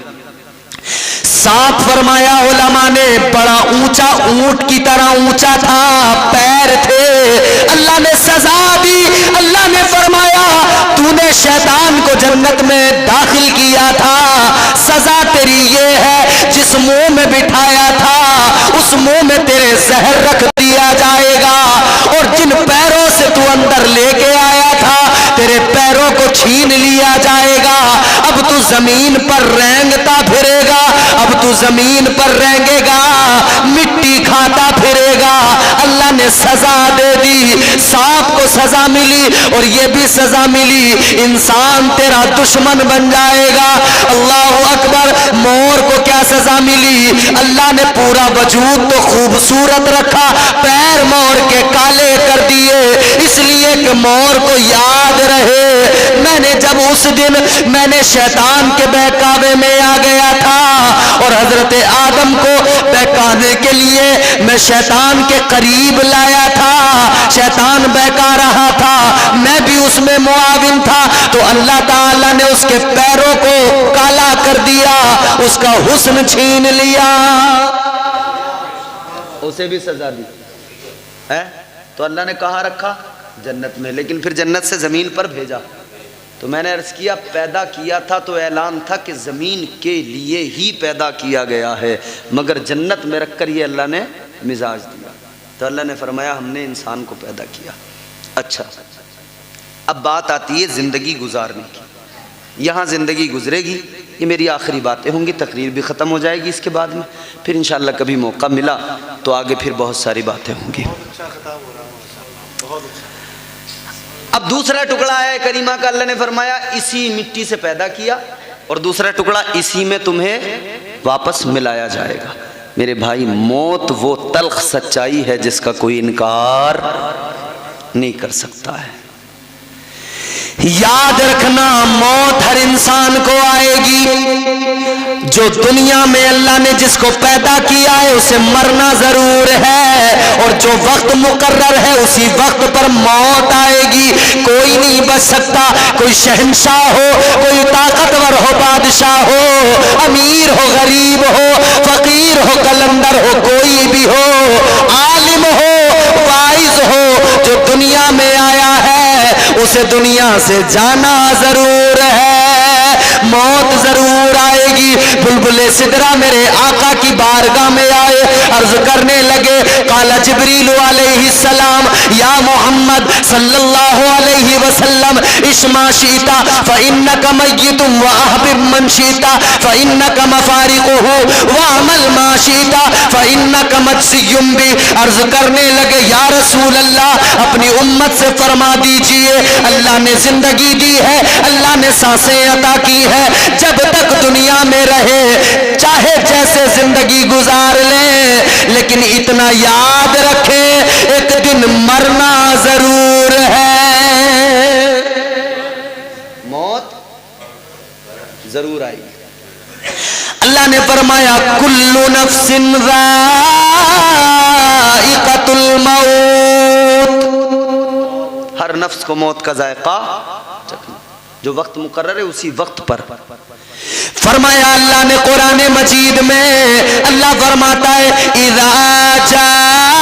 سانپ فرمایا علماء نے بڑا اونچا، اونٹ کی طرح اونچا تھا، پیر تھے، اللہ نے سزا دی۔ اللہ نے فرمایا تو نے شیطان کو جنت میں داخل کیا تھا، سزا تیری یہ ہے جس منہ میں بٹھایا تھا اس منہ میں تیرے زہر رکھ دیا جائے گا، اور جن پیروں سے تو اندر لے کے آیا تھا تیرے پیروں کو چھین لیا جائے گا۔ اب تو زمین پر رینگتا پھرے گا، اب تو زمین پر رینگے گا، مٹی کھاتا پھرے گا۔ اللہ نے سزا دے دی، سانپ کو سزا ملی اور یہ بھی سزا ملی، انسان تیرا دشمن بن جائے گا۔ اللہ اکبر۔ مور کو کیا سزا ملی؟ اللہ نے پورا وجود تو خوبصورت رکھا، پیر مور کے کالے کر دیے، اس لیے کہ مور کو یاد رہے میں نے جب اس دن میں نے شیطان کے بہکاوے میں آ گیا تھا، اور حضرت آدم کو بہکانے کے لیے میں شیطان کے قریب لایا تھا، شیطان بہکا رہا تھا، میں بھی اس میں معاون تھا، تو اللہ تعالیٰ نے اس کے پیروں کو کالا کر دیا، اس کا حسن چھین لیا، اسے بھی سزا دی ہے۔ تو اللہ نے کہاں رکھا؟ جنت میں، لیکن پھر جنت سے زمین پر بھیجا۔ تو میں نے عرض کیا پیدا کیا تھا تو اعلان تھا کہ زمین کے لیے ہی پیدا کیا گیا ہے، مگر جنت میں رکھ کر یہ اللہ نے مزاج دیا۔ تو اللہ نے فرمایا ہم نے انسان کو پیدا کیا۔ اچھا اب بات آتی ہے زندگی گزارنے کی، یہاں زندگی گزرے گی، یہ میری آخری باتیں ہوں گی، تقریر بھی ختم ہو جائے گی اس کے بعد میں، پھر انشاءاللہ کبھی موقع ملا تو آگے پھر بہت ساری باتیں ہوں گی۔ اب دوسرا ٹکڑا ہے کریمہ کا، اللہ نے فرمایا اسی مٹی سے پیدا کیا، اور دوسرا ٹکڑا اسی میں تمہیں واپس ملایا جائے گا۔ میرے بھائی موت وہ تلخ سچائی ہے جس کا کوئی انکار نہیں کر سکتا ہے۔ یاد رکھنا موت ہر انسان کو آئے گی، جو دنیا میں اللہ نے جس کو پیدا کیا ہے اسے مرنا ضرور ہے، اور جو وقت مقرر ہے اسی وقت پر موت آئے گی، کوئی نہیں بچ سکتا، کوئی شہنشاہ ہو، کوئی طاقتور ہو، بادشاہ ہو، امیر ہو، غریب ہو، فقیر ہو، قلندر ہو، کوئی بھی ہو، عالم ہو، واعظ ہو، جو دنیا میں آیا ہے اسے دنیا سے جانا ضرور ہے، موت ضرور آئے گی۔ بلبل سدرہ میرے آقا کی بارگاہ میں آئے، عرض کرنے لگے، قال جبریل علیہ السلام یا محمد صلی اللہ علیہ وسلم عش ما شئت فإنک میت وأحبب من شئت فإنک مفارقہ واعمل ما شئت فإنک مجزی بہ۔ عرض کرنے لگے یا رسول اللہ اپنی امت سے فرما دیجئے اللہ نے زندگی دی ہے، اللہ نے سانسیں عطا کی ہے، جب تک دنیا میں رہے چاہے جیسے زندگی گزار لیں، لیکن اتنا یاد رکھیں ایک دن مرنا ضرور ہے، موت ضرور آئے گی۔ اللہ نے فرمایا کل نفس ذائقۃ الموت، ہر نفس کو موت کا ذائقہ چکھنا، جو وقت مقرر ہے اسی وقت پر۔ فرمایا اللہ نے قرآن مجید میں، اللہ فرماتا ہے اذا جاء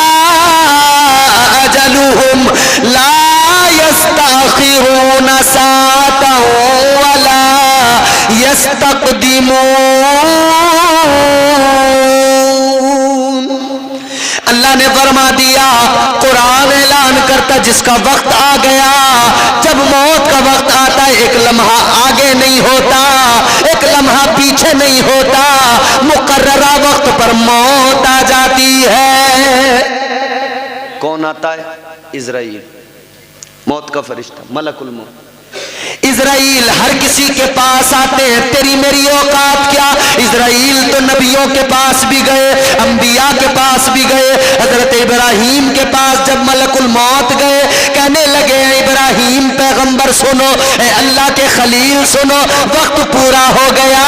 اجلہم لا یستأخرون ساعة ولا یستقدمون۔ اللہ نے فرما دیا، قرآن اعلان کرتا جس کا وقت آ گیا، جب موت کا وقت آتا ہے ایک لمحہ آگے نہیں ہوتا، ایک لمحہ پیچھے نہیں ہوتا، مقررہ وقت پر موت آ جاتی ہے۔ کون آتا ہے؟ عزرائیل، موت کا فرشتہ، ملک الموت۔ عزرائیل ہر کسی کے پاس آتے ہیں، تیری میری اوقات کیا؟ عزرائیل تو نبیوں کے پاس بھی گئے، انبیاء کے پاس بھی گئے، حضرت ابراہیم کے پاس جب ملک الموت گئے کہنے لگے اے ابراہیم پیغمبر سنو، اے اللہ کے خلیل سنو، وقت پورا ہو گیا،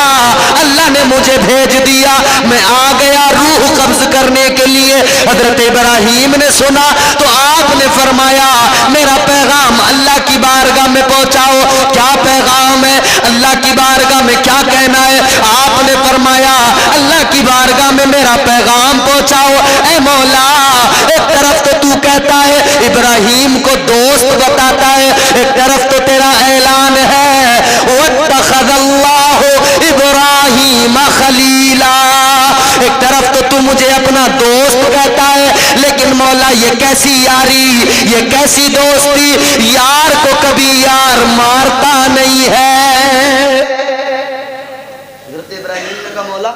اللہ نے مجھے بھیج دیا، میں آ گیا، روح روح قبض کرنے کے لیے حضرت ابراہیم نے سنا تو آپ نے فرمایا میرا پیغام اللہ کی بارگاہ میں پہنچاؤ. کیا پیغام ہے؟ اللہ کی بارگاہ میں کیا کہنا ہے؟ آپ نے فرمایا اللہ کی بارگاہ میں میرا پیغام پہنچاؤ. اے مولا، ایک طرف تو تو کہتا ہے ابراہیم کو دوست بتاتا ہے، ایک طرف تو تیرا اعلان ہے واتخذ اللہ ابراہیم خلیلا، ایک طرف تو تو مجھے اپنا دوست کہتا ہے، لیکن مولا یہ کیسی یاری، یہ کیسی دوستی، یار کو کبھی یار مارتا نہیں ہے. حضرت ابراہیم نے کہا مولا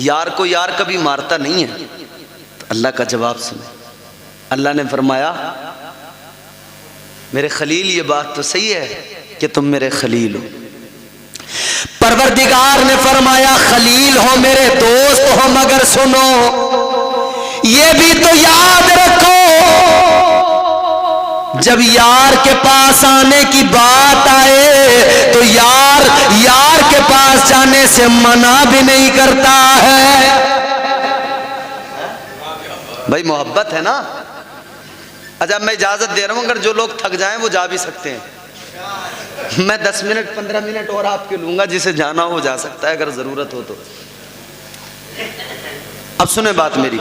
یار کو یار کبھی مارتا نہیں ہے. تو اللہ کا جواب سنیں. اللہ نے فرمایا میرے خلیل یہ بات تو صحیح ہے کہ تم میرے خلیل ہو. پروردگار نے فرمایا خلیل ہو میرے دوست ہو، مگر سنو یہ بھی تو یاد رکھو جب یار کے پاس آنے کی بات آئے تو یار کے پاس جانے سے منع بھی نہیں کرتا ہے. بھائی محبت ہے نا. اچھا میں اجازت دے رہا ہوں، اگر جو لوگ تھک جائیں وہ جا بھی سکتے ہیں. میں 10 منٹ 15 منٹ اور آپ کے لوں گا، جسے جانا ہو جا سکتا ہے اگر ضرورت ہو تو. اب سنیں بات میری.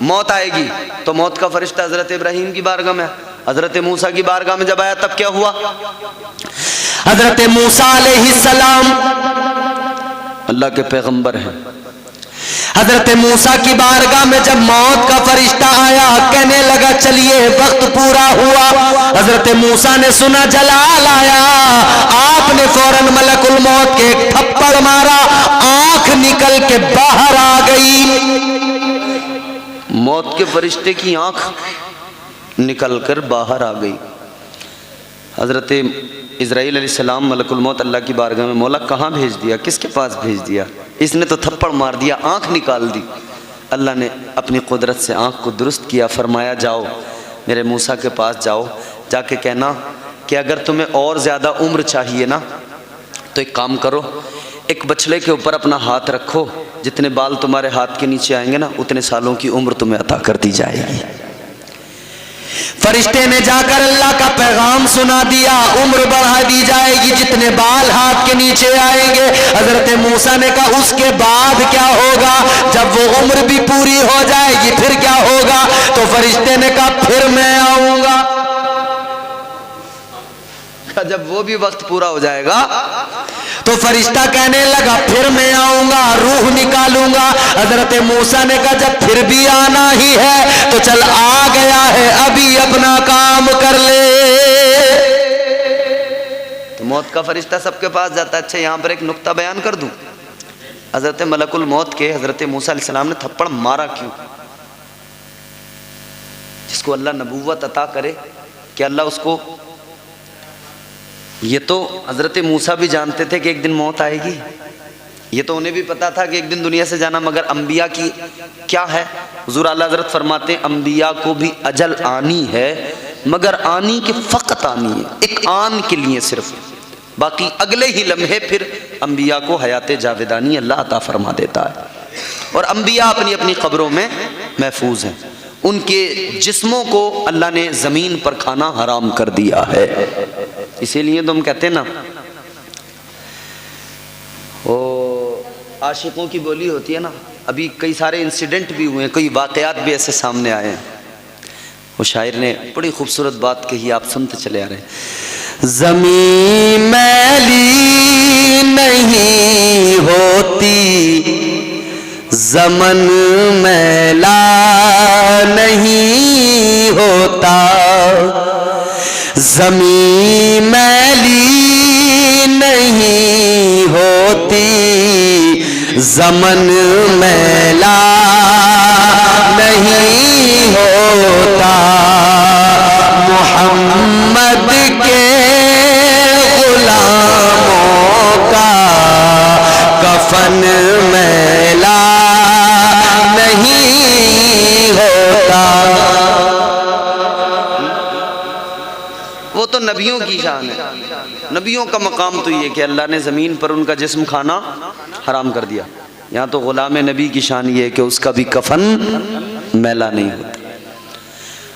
موت آئے گی تو موت کا فرشتہ حضرت ابراہیم کی بارگاہ میں، حضرت موسیٰ کی بارگاہ میں جب آیا تب کیا ہوا؟ حضرت موسیٰ علیہ السلام اللہ کے پیغمبر ہیں. حضرت موسیٰ کی بارگاہ میں جب موت کا فرشتہ آیا کہنے لگا چلیے وقت پورا ہوا. حضرت موسیٰ نے سنا جلال آیا، آپ نے فوراً ملک الموت کے ایک تھپڑ مارا، آنکھ نکل کے باہر آ گئی. موت کے فرشتے کی آنکھ نکل کر باہر آ گئی. حضرت اسرائیل علیہ السلام ملک الموت اللہ کی بارگاہ میں، مولا کہاں بھیج دیا، کس کے پاس بھیج دیا؟ اس نے تو تھپڑ مار دیا، آنکھ نکال دی. اللہ نے اپنی قدرت سے آنکھ کو درست کیا. فرمایا جاؤ میرے موسیٰ کے پاس جاؤ، جا کے کہنا کہ اگر تمہیں اور زیادہ عمر چاہیے نا تو ایک کام کرو، ایک بچھڑے کے اوپر اپنا ہاتھ رکھو، جتنے بال تمہارے ہاتھ کے نیچے آئیں گے نا اتنے سالوں کی عمر تمہیں عطا کر دی جائے گی. فرشتے نے جا کر اللہ کا پیغام سنا دیا، عمر بڑھا دی جائے گی جتنے بال ہاتھ کے نیچے آئیں گے. حضرت موسیٰ نے کہا اس کے بعد کیا ہوگا؟ جب وہ عمر بھی پوری ہو جائے گی پھر کیا ہوگا؟ تو فرشتے نے کہا پھر میں آؤں گا. جب وہ بھی وقت پورا ہو جائے گا تو فرشتہ کہنے لگا پھر میں آؤں گا، روح نکالوں گا. حضرت موسیٰ نے کہا جب پھر بھی آنا ہی ہے تو چل آ گیا ہے، ابھی اپنا کام کر لے. تو موت کا فرشتہ سب کے پاس جاتا ہے. اچھا یہاں پر ایک نقطہ بیان کر دوں. حضرت ملک الموت کے حضرت موسیٰ علیہ السلام نے تھپڑ مارا کیوں؟ جس کو اللہ نبوت عطا کرے کہ اللہ اس کو، یہ تو حضرت موسیٰ بھی جانتے تھے کہ ایک دن موت آئے گی، یہ تو انہیں بھی پتا تھا کہ ایک دن دنیا سے جانا، مگر انبیاء کی کیا ہے؟ حضور اعلیٰ حضرت فرماتے ہیں انبیاء کو بھی اجل آنی ہے، مگر آنی کے فقط آنی ہے، ایک آن کے لیے صرف، باقی اگلے ہی لمحے پھر انبیاء کو حیات جاودانی اللہ عطا فرما دیتا ہے. اور انبیاء اپنی اپنی قبروں میں محفوظ ہیں، ان کے جسموں کو اللہ نے زمین پر کھانا حرام کر دیا ہے. اسی لیے تو ہم کہتے ہیں نا، وہ عاشقوں کی بولی ہوتی ہے نا، ابھی کئی سارے انسیڈنٹ بھی ہوئے ہیں، کئی واقعات بھی ایسے سامنے آئے ہیں. وہ شاعر نے بڑی خوبصورت بات کہی، آپ سنتے چلے آ رہے ہیں. زمین میلی نہیں ہوتی، زمن میلا نہیں ہوتا، زمین میلی نہیں ہوتی، زمن میلا نہیں ہوتا. محمد کے غلاموں کا کفن میلا نہیں ہوتا. وہ تو نبیوں کی شان ہے، نبیوں کا مقام تو یہ کہ اللہ نے زمین پر ان کا جسم کھانا حرام کر دیا. یہاں تو غلام نبی کی شان یہ ہے کہ اس کا بھی کفن میلا نہیں ہوتا۔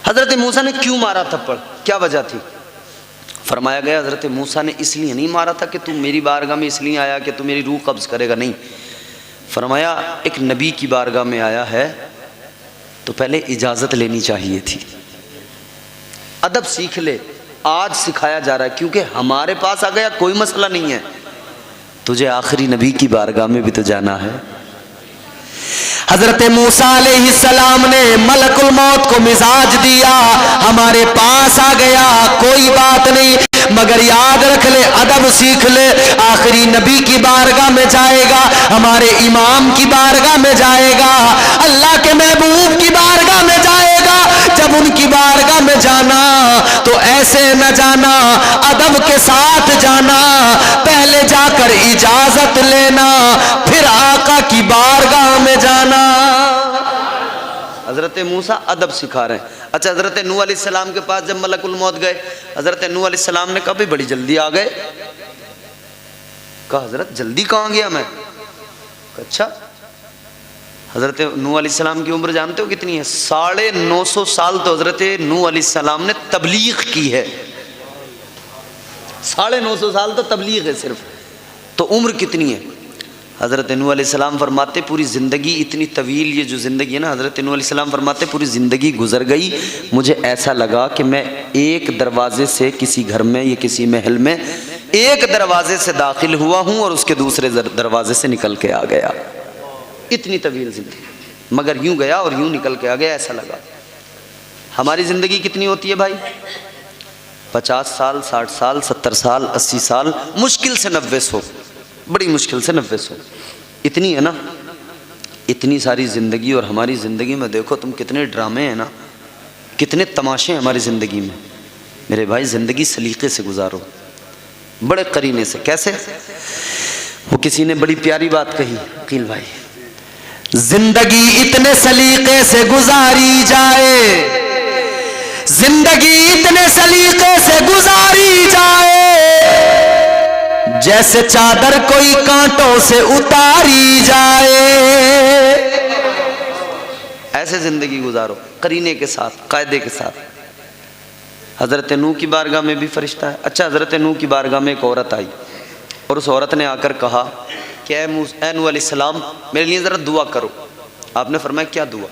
حضرت موسیٰ نے کیوں مارا تھپڑ، کیا وجہ تھی؟ فرمایا گیا حضرت موسیٰ نے اس لیے نہیں مارا تھا کہ تم میری بارگاہ میں اس لیے آیا کہ تم میری روح قبض کرے گا، نہیں، فرمایا ایک نبی کی بارگاہ میں آیا ہے تو پہلے اجازت لینی چاہیے تھی، ادب سیکھ لے، آج سکھایا جا رہا ہے کیونکہ ہمارے پاس آ گیا کوئی مسئلہ نہیں ہے، تجھے آخری نبی کی بارگاہ میں بھی تو جانا ہے۔ حضرت موسیٰ علیہ السلام نے ملک الموت کو مزاج دیا، ہمارے پاس آ گیا کوئی بات نہیں، مگر یاد رکھ لے، ادب سیکھ لے، آخری نبی کی بارگاہ میں جائے گا، ہمارے امام کی بارگاہ میں جائے گا، اللہ کے محبوب کی بارگاہ میں جائے گا۔ جب ان کی بارگاہ میں جانا تو ایسے نہ جانا، ادب کے ساتھ جانا، پہلے جا کر اجازت لینا، پھر آقا کی بارگاہ میں جانا۔ حضرت موسیٰ ادب سکھا رہے ہیں۔ اچھا، حضرت نوح علیہ السلام کے پاس جب ملک الموت گئے، حضرت نوح علیہ السلام نے کہا بھی بڑی جلدی آ گئے، کہا حضرت جلدی کہاں گیا میں؟ اچھا، حضرت نوح علیہ السلام کی عمر جانتے ہو کتنی ہے؟ 950 سال تو حضرت نوح علیہ السلام نے تبلیغ کی ہے، 950 سال تو تبلیغ ہے صرف، تو عمر کتنی ہے؟ حضرت نوح علیہ السلام فرماتے پوری زندگی اتنی طویل، یہ جو زندگی ہے نا، حضرت نوح علیہ السلام فرماتے پوری زندگی گزر گئی، مجھے ایسا لگا کہ میں ایک دروازے سے کسی گھر میں یا کسی محل میں ایک دروازے سے داخل ہوا ہوں اور اس کے دوسرے دروازے سے نکل کے آ گیا، اتنی طویل زندگی، مگر یوں گیا اور یوں نکل کے آ گیا، ایسا لگا۔ ہماری زندگی کتنی ہوتی ہے بھائی؟ 50 سال، 60 سال، 70 سال، 80 سال، مشکل سے 90 بڑی مشکل سے 90 اتنی ہے نا، اتنی ساری زندگی، اور ہماری زندگی میں دیکھو تم کتنے ڈرامے ہیں نا، کتنے تماشے ہیں ہماری زندگی میں۔ میرے بھائی زندگی سلیقے سے گزارو، بڑے قرینے سے۔ کیسے؟ وہ کسی نے بڑی پیاری بات کہی، عقیل بھائی، زندگی اتنے سلیقے سے گزاری جائے، زندگی اتنے سلیقے سے گزاری جائے، جیسے چادر کوئی کانٹوں سے اتاری جائے۔ ایسے زندگی گزارو، قرینے کے ساتھ، قاعدے کے ساتھ۔ حضرت نوح کی بارگاہ میں بھی فرشتہ ہے۔ اچھا، حضرت نوح کی بارگاہ میں ایک عورت آئی اور اس عورت نے آ کر کہا کہ اے نوح علیہ السلام میرے لیے ذرا دعا کرو۔ آپ نے فرمایا کیا دعا؟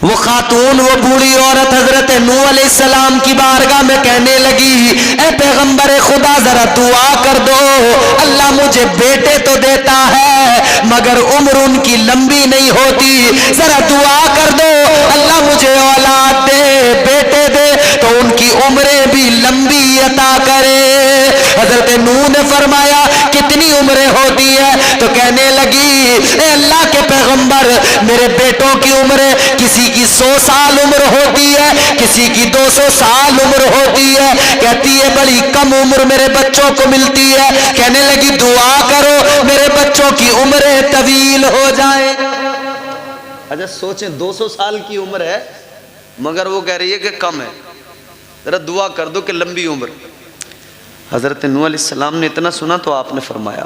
وہ خاتون، وہ بوڑھی عورت حضرت نوح علیہ السلام کی بارگاہ میں کہنے لگی اے پیغمبر خدا ذرا دعا کر دو، اللہ مجھے بیٹے تو دیتا ہے مگر عمر ان کی لمبی نہیں ہوتی، ذرا دعا کر دو اللہ مجھے اولاد دے، بیٹے دے تو ان کی عمریں بھی لمبی عطا کرے۔ حضرت نوح نے فرمایا کتنی عمریں ہوتی ہیں؟ تو کہنے لگی اے اللہ کے پیغمبر میرے بیٹوں کی عمریں کسی کی 100 سال عمر ہوتی ہے، کسی کی 200 سال عمر ہوتی ہے، کہتی ہے بڑی کم عمر میرے بچوں کو ملتی ہے۔ کہنے لگی دعا کرو میرے بچوں کی عمریں طویل ہو جائیں۔ اچھا سوچیں 200 سال کی عمر ہے مگر وہ کہہ رہی ہے کہ کم ہے، ذرا دعا کر دو کہ لمبی عمر۔ حضرت نوح علیہ السلام نے اتنا سنا تو آپ نے فرمایا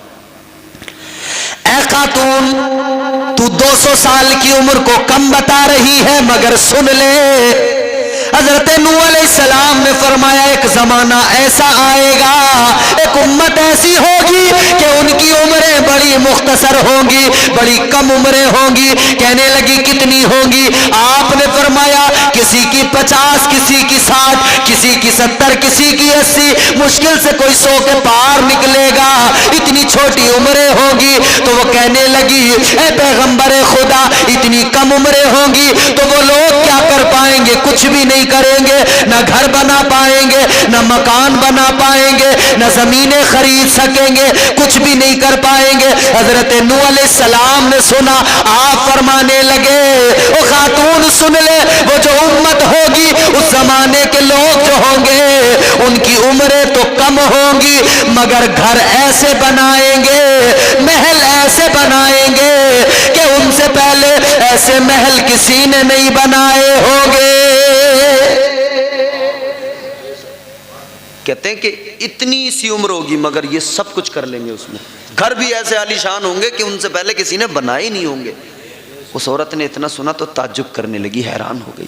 اے خاتون تو 200 سال کی عمر کو کم بتا رہی ہے مگر سن لے، حضرت نوح علیہ السلام نے فرمایا ایک زمانہ ایسا آئے گا، ایک امت ایسی ہوگی کہ ان کی عمریں بڑی مختصر ہوں گی، بڑی کم عمریں ہوں گی۔ کہنے لگی کتنی ہوں گی؟ آپ نے فرمایا کسی کی 50، کسی کی 60، کسی کی 70، کسی کی 80، مشکل سے کوئی 100 کے پار نکلے گا، اتنی چھوٹی عمریں ہوں گی۔ تو وہ کہنے لگی اے پیغمبر خدا اتنی کم عمریں ہوں گی تو وہ لوگ کیا کر پائیں گے؟ کچھ بھی نہیں کریں گے، نہ گھر بنا پائیں گے، نہ مکان بنا پائیں گے، نہ زمینیں خرید سکیں گے، کچھ بھی نہیں کر پائیں گے۔ حضرت نوح علیہ السلام نے سنا، آپ فرمانے لگے او خاتون سن لے، وہ جو امت ہوگی اس زمانے کے لوگ جو ہوں گے ان کی عمریں تو کم ہوں گی مگر گھر ایسے بنائیں گے، محل ایسے بنائیں گے کہ ان سے پہلے ایسے محل کسی نے نہیں بنائے ہوں گے۔ کہتے ہیں کہ اتنی سی عمر ہوگی مگر یہ سب کچھ کر لیں گے اس میں، گھر بھی ایسے عالیشان ہوں گے کہ ان سے پہلے کسی نے بنائے ہی نہیں ہوں گے۔ اس عورت نے اتنا سنا تو تعجب کرنے لگی، حیران ہو گئی،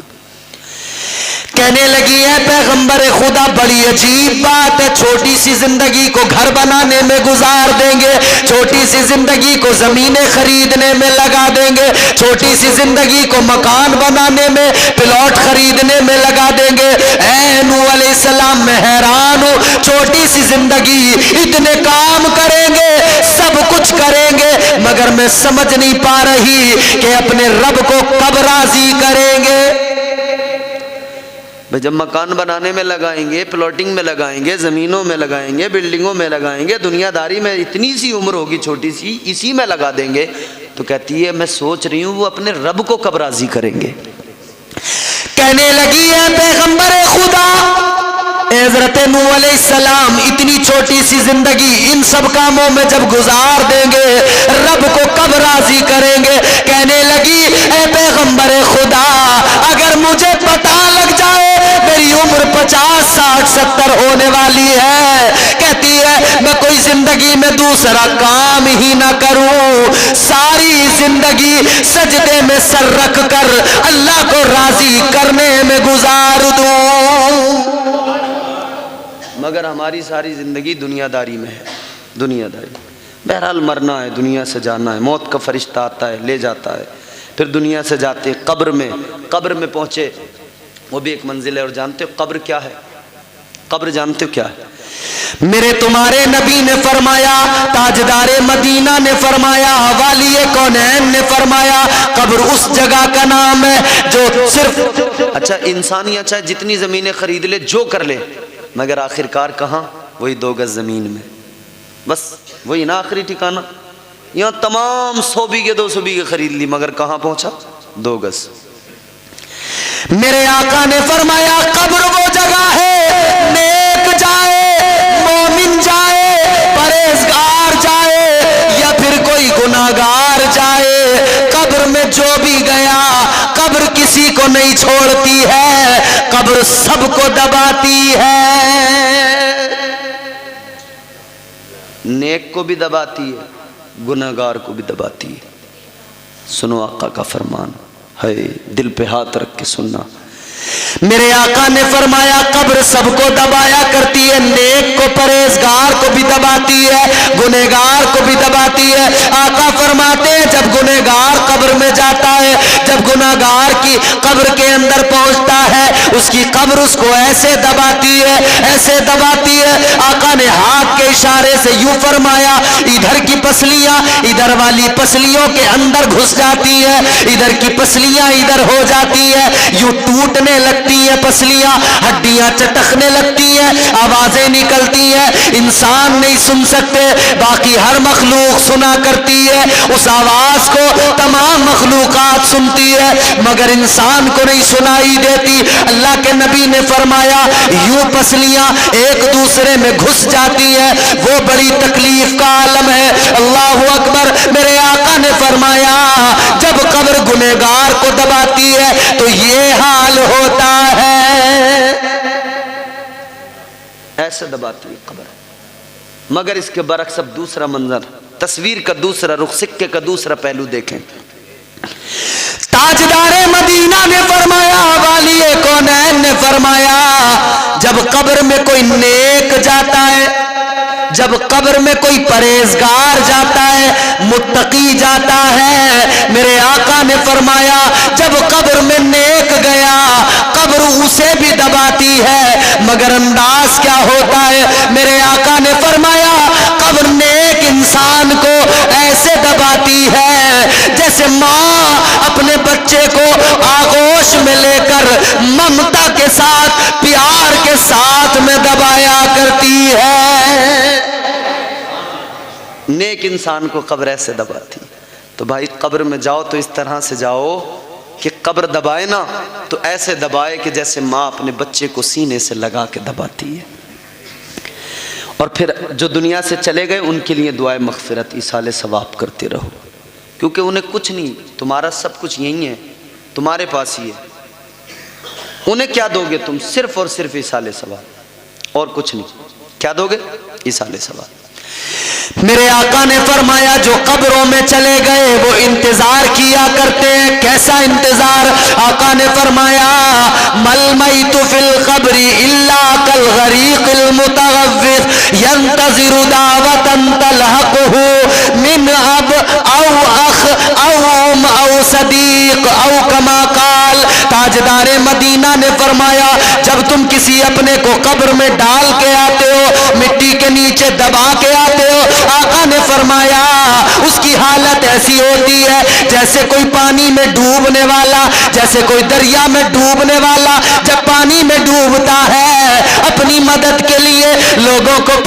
کہنے لگی ہے پیغمبر خدا بڑی عجیب بات ہے، چھوٹی سی زندگی کو گھر بنانے میں گزار دیں گے، چھوٹی سی زندگی کو زمینیں خریدنے میں لگا دیں گے، چھوٹی سی زندگی کو مکان بنانے میں، پلاٹ خریدنے میں لگا دیں گے۔ اے نوح علیہ السلام میں حیران ہوں، چھوٹی سی زندگی اتنے کام کریں گے، سب کچھ کریں گے، مگر میں سمجھ نہیں پا رہی کہ اپنے رب کو کب راضی کریں گے۔ جب مکان بنانے میں لگائیں گے، پلاٹنگ میں لگائیں گے، زمینوں میں لگائیں گے، بلڈنگوں میں لگائیں گے، دنیا داری میں اتنی سی عمر ہوگی چھوٹی سی، اسی میں لگا دیں گے، تو کہتی ہے میں سوچ رہی ہوں وہ اپنے رب کو کب راضی کریں گے۔ کہنے لگی ہے پیغمبر خدا، حضرت نوح علیہ السلام اتنی چھوٹی سی زندگی ان سب کاموں میں جب گزار دیں گے، رب کو کب راضی کریں گے؟ کہنے لگی اے پیغمبر خدا، اگر مجھے پتہ لگ جائے میری عمر 50 60 70 ہونے والی ہے، کہتی ہے میں کوئی زندگی میں دوسرا کام ہی نہ کروں، ساری زندگی سجدے میں سر رکھ کر اللہ کو راضی کرنے میں گزار دوں۔ مگر ہماری ساری زندگی دنیا داری میں ہے، دنیا داری، بہرحال مرنا ہے، دنیا سے جانا ہے، موت کا فرشتہ آتا ہے لے جاتا ہے، پھر دنیا سے جاتے قبر میں پہنچے، وہ بھی ایک منزل ہے، اور جانتے ہو قبر کیا ہے؟ قبر جانتے ہو کیا ہے؟ میرے تمہارے نبی نے فرمایا، تاجدار مدینہ نے فرمایا، والی کونین نے فرمایا، قبر اس جگہ کا نام ہے جو صرف اچھا انسانی جتنی زمینیں خرید لے، جو کر لے، مگر آخرکار کہاں؟ وہی 2 گز زمین میں، بس وہی نا آخری ٹھکانہ۔ یہاں تمام 100 بیگھے 200 بیگھے خرید لی، مگر کہاں پہنچا؟ 2 گز۔ میرے آقا نے فرمایا قبر وہ جگہ ہے، نیک جائے، مومن جائے، پرہیزگار جائے، یا پھر کوئی گناہگار جائے، قبر میں جو بھی گیا، قبر کسی کو نہیں چھوڑتی ہے، قبر سب کو دباتی ہے، نیک کو بھی دباتی ہے، گناہگار کو بھی دباتی ہے۔ سنو آقا کا فرمان ہے، دل پہ ہاتھ رکھ کے سننا۔ میرے آقا نے فرمایا قبر سب کو دبایا کرتی ہے، نیک کو پرہیزگار کو بھی دباتی ہے، گنہگار کو بھی دباتی ہے۔ آقا فرماتے ہیں جب گنہگار قبر میں جاتا ہے، جب گنہگار کی قبر کے اندر پہنچتا ہے، اس کی قبر اس کو ایسے دباتی ہے، ایسے دباتی ہے، آقا نے ہاتھ کے اشارے سے یوں فرمایا، ادھر کی پسلیاں ادھر والی پسلیوں کے اندر گھس جاتی ہے، ادھر کی پسلیاں ادھر ہو جاتی ہے، یوں ٹوٹنے لگتی ہیں پسلیاں، ہڈیاں چٹکنے لگتی ہیں، آوازیں نکلتی ہیں، انسان نہیں سن سکتے، باقی ہر مخلوق سنا کرتی ہے، اس آواز کو تمام مخلوقات سنتی ہے، مگر انسان کو نہیں سنائی دیتی۔ اللہ کے نبی نے فرمایا یوں پسلیاں ایک دوسرے میں گھس جاتی ہیں، وہ بڑی تکلیف کا عالم ہے۔ اللہ اکبر۔ میرے آقا نے فرمایا جب قبر گنہگار کو دباتی ہے تو یہ حال ہوتا ہے، ایسے دباتی ہے قبر۔ مگر اس کے برعکس اب دوسرا منظر، تصویر کا دوسرا رخ، سکے کا دوسرا پہلو دیکھیں۔ تاجدار مدینہ نے فرمایا، والی کونین نے فرمایا جب قبر میں کوئی نیک جاتا ہے، جب قبر میں کوئی پرہیزگار جاتا ہے، متقی جاتا ہے، میرے آقا نے فرمایا جب قبر میں نیک گیا قبر اسے بھی دباتی ہے، مگر انداز کیا ہوتا ہے؟ میرے آقا نے فرمایا قبر نیک انسان کو ایسے دباتی ہے جیسے ماں اپنے بچے کو آغوش میں لے کر ممتا کے ساتھ، پیار کے ساتھ میں دبایا کرتی ہے، نیک انسان کو قبر ایسے دباتی۔ تو بھائی قبر میں جاؤ تو اس طرح سے جاؤ کہ قبر دبائے نا تو ایسے دبائے کہ جیسے ماں اپنے بچے کو سینے سے لگا کے دباتی ہے۔ اور پھر جو دنیا سے چلے گئے ان کے لیے دعائے مغفرت، ایصال ثواب کرتے رہو، کیونکہ انہیں کچھ نہیں، تمہارا سب کچھ یہی ہے، تمہارے پاس ہی ہے، انہیں کیا دو گے تم؟ صرف اور صرف ایصال ثواب۔ اور کچھ نہیں. کیا دو گے؟ ایصال ثواب. میرے آقا نے فرمایا جو قبروں میں چلے گئے وہ انتظار کیا کرتے ہیں. کیسا انتظار؟ آقا نے فرمایا مل میت فی القبر الا کالغریق المتغوث ینتظر دعوة تلحقه من اب او اخ او ام او صدیق او کما قال. تاجدار مدینہ نے فرمایا جب تم کسی اپنے کو قبر میں ڈال کے آتے ہو, مٹی کے نیچے دبا کے آتے ہو, آقا نے فرمایا اس کی حالت ایسی ہوتی ہے جیسے کوئی پانی میں ڈوبنے والا, جیسے کوئی دریا میں ڈوبنے والا جب پانی میں ڈوبتا ہے اپنی مدد کے لیے لوگوں کو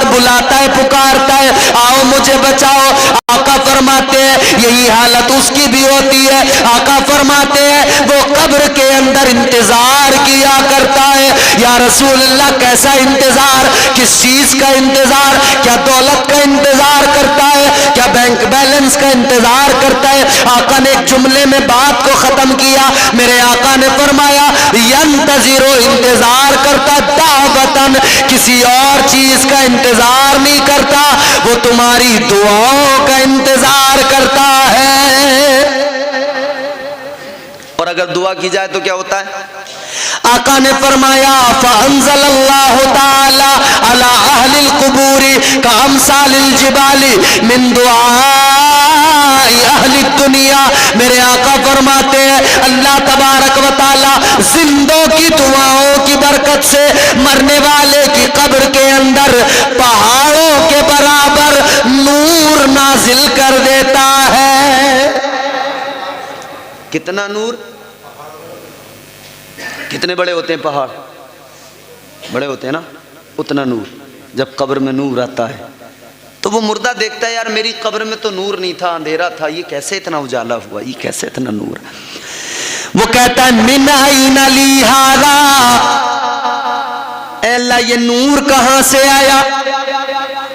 بلاتا ہے, پکارتا ہے آؤ مجھے بچاؤ. آقا فرماتے ہیں یہی حالت اس کی بھی ہوتی ہے. آقا فرماتے ہیں وہ قبر کے اندر انتظار کیا کرتا ہے. یا رسول اللہ کیسا انتظار؟ کس چیز کا انتظار؟ کیا دولت کا انتظار کرتا ہے؟ کیا بینک بیلنس کا انتظار کرتا ہے؟ آقا نے ایک جملے میں بات کو ختم کیا. میرے آقا نے فرمایا ینتظر, انتظار کرتا, دعوتن, کسی اور چیز کا انتظار نہیں کرتا, وہ تمہاری دعاؤں کا انتظار کرتا ہے. اور اگر دعا کی جائے تو کیا ہوتا ہے؟ آقا نے فرمایا فانزل اللہ تعالی علی اہل القبور کامثال الجبال من دعاء اہل الدنیا. میرے آقا فرماتے ہیں اللہ تبارک و تعالی زندوں کی دعاؤں کی برکت سے مرنے والے کی قبر کے اندر پہاڑوں کے برابر نور نازل کر دیتا ہے. کتنا نور؟ کتنے بڑے ہوتے ہیں پہاڑ؟ بڑے ہوتے ہیں نا, اتنا نور. جب قبر میں نور آتا ہے تو وہ مردہ دیکھتا ہے یار میری قبر میں تو نور نہیں تھا, اندھیرا تھا, یہ کیسے اتنا اجالا ہوا, یہ کیسے اتنا نور. وہ کہتا ہے من این لی ھذا, اے اللہ یہ نور کہاں سے آیا؟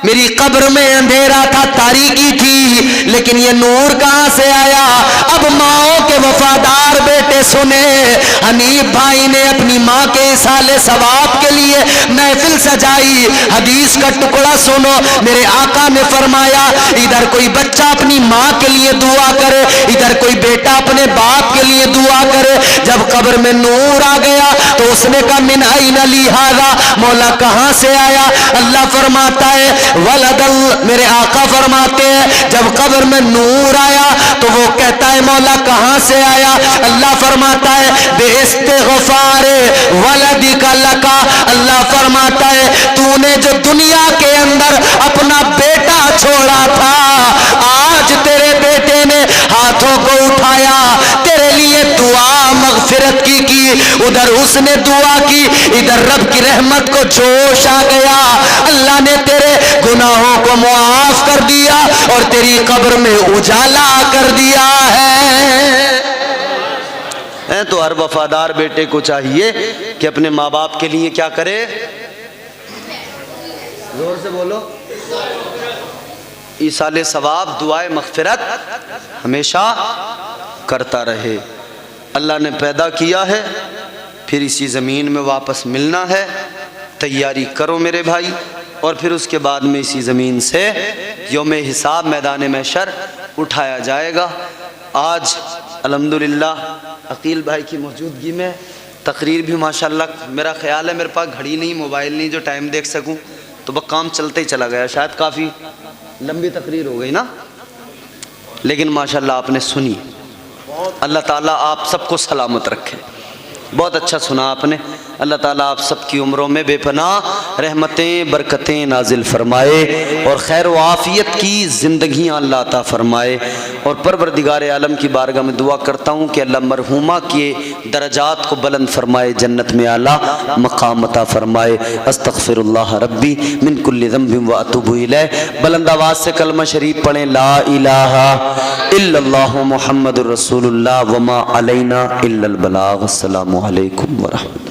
میری قبر میں اندھیرا تھا, تاریکی تھی, لیکن یہ نور کہاں سے آیا؟ اب ماؤں کے وفادار بیٹے سنے, حنیف بھائی نے اپنی ماں کے ایصال ثواب کے لیے محفل سجائی. حدیث کا ٹکڑا سنو. میرے آقا نے فرمایا ادھر کوئی بچہ اپنی ماں کے لیے دعا کرے, ادھر کوئی بیٹا اپنے باپ کے لیے دعا کرے. جب قبر میں نور آ گیا تو اس نے کہا من این لی ھذا, مولا کہاں سے آیا؟ اللہ فرماتا ہے ولد. میرے آقا فرماتے ہیں جب قبر میں نور آیا تو وہ کہتا ہے مولا کہاں سے آیا؟ اللہ فرماتا ہے بے استغفار ولدک لکا. اللہ فرماتا ہے تو نے جو دنیا کے اندر اپنا بیٹا چھوڑا تھا, آج تیرے بیٹے نے ہاتھوں کو اٹھایا, تیرے لیے دعا مغفرت کی, ادھر اس نے دعا کی, ادھر رب کی رحمت کو جوش آ گیا. اللہ نے تیرے گناہوں کو معاف کر دیا اور تیری قبر میں اجالا کر دیا ہے. تو ہر وفادار بیٹے کو چاہیے کہ اپنے ماں باپ کے لیے کیا کرے؟ زور سے بولو. ایصال ثواب, دعائے مغفرت ہمیشہ کرتا رہے. اللہ نے پیدا کیا ہے, پھر اسی زمین میں واپس ملنا ہے. تیاری کرو میرے بھائی, اور پھر اس کے بعد میں اسی زمین سے یوم حساب میدان محشر اٹھایا جائے گا. آج الحمدللہ عقیل بھائی کی موجودگی میں تقریر بھی ماشاءاللہ, میرا خیال ہے میرے پاس گھڑی نہیں, موبائل نہیں جو ٹائم دیکھ سکوں, تو وہ کام چلتے ہی چلا گیا. شاید کافی لمبی تقریر ہو گئی نا, لیکن ماشاءاللہ آپ نے سنی. اللہ تعالیٰ آپ سب کو سلامت رکھے. بہت اچھا سنا آپ نے. اللہ تعالیٰ آپ سب کی عمروں میں بے پناہ رحمتیں برکتیں نازل فرمائے اور خیر و عافیت کی زندگیاں اللہ عطا فرمائے. اور پروردگار عالم کی بارگاہ میں دعا کرتا ہوں کہ اللہ مرحومہ کے درجات کو بلند فرمائے, جنت میں اعلیٰ مقام عطا فرمائے. استغفر اللہ ربی من کل ذنب و اتوب الیہ. بلند آواز سے کلمہ شریف پڑھیں, لا الہ الا اللہ محمد الرسول اللہ وما علینا الا البلاغ. السلام علیکم ورحمۃ اللہ.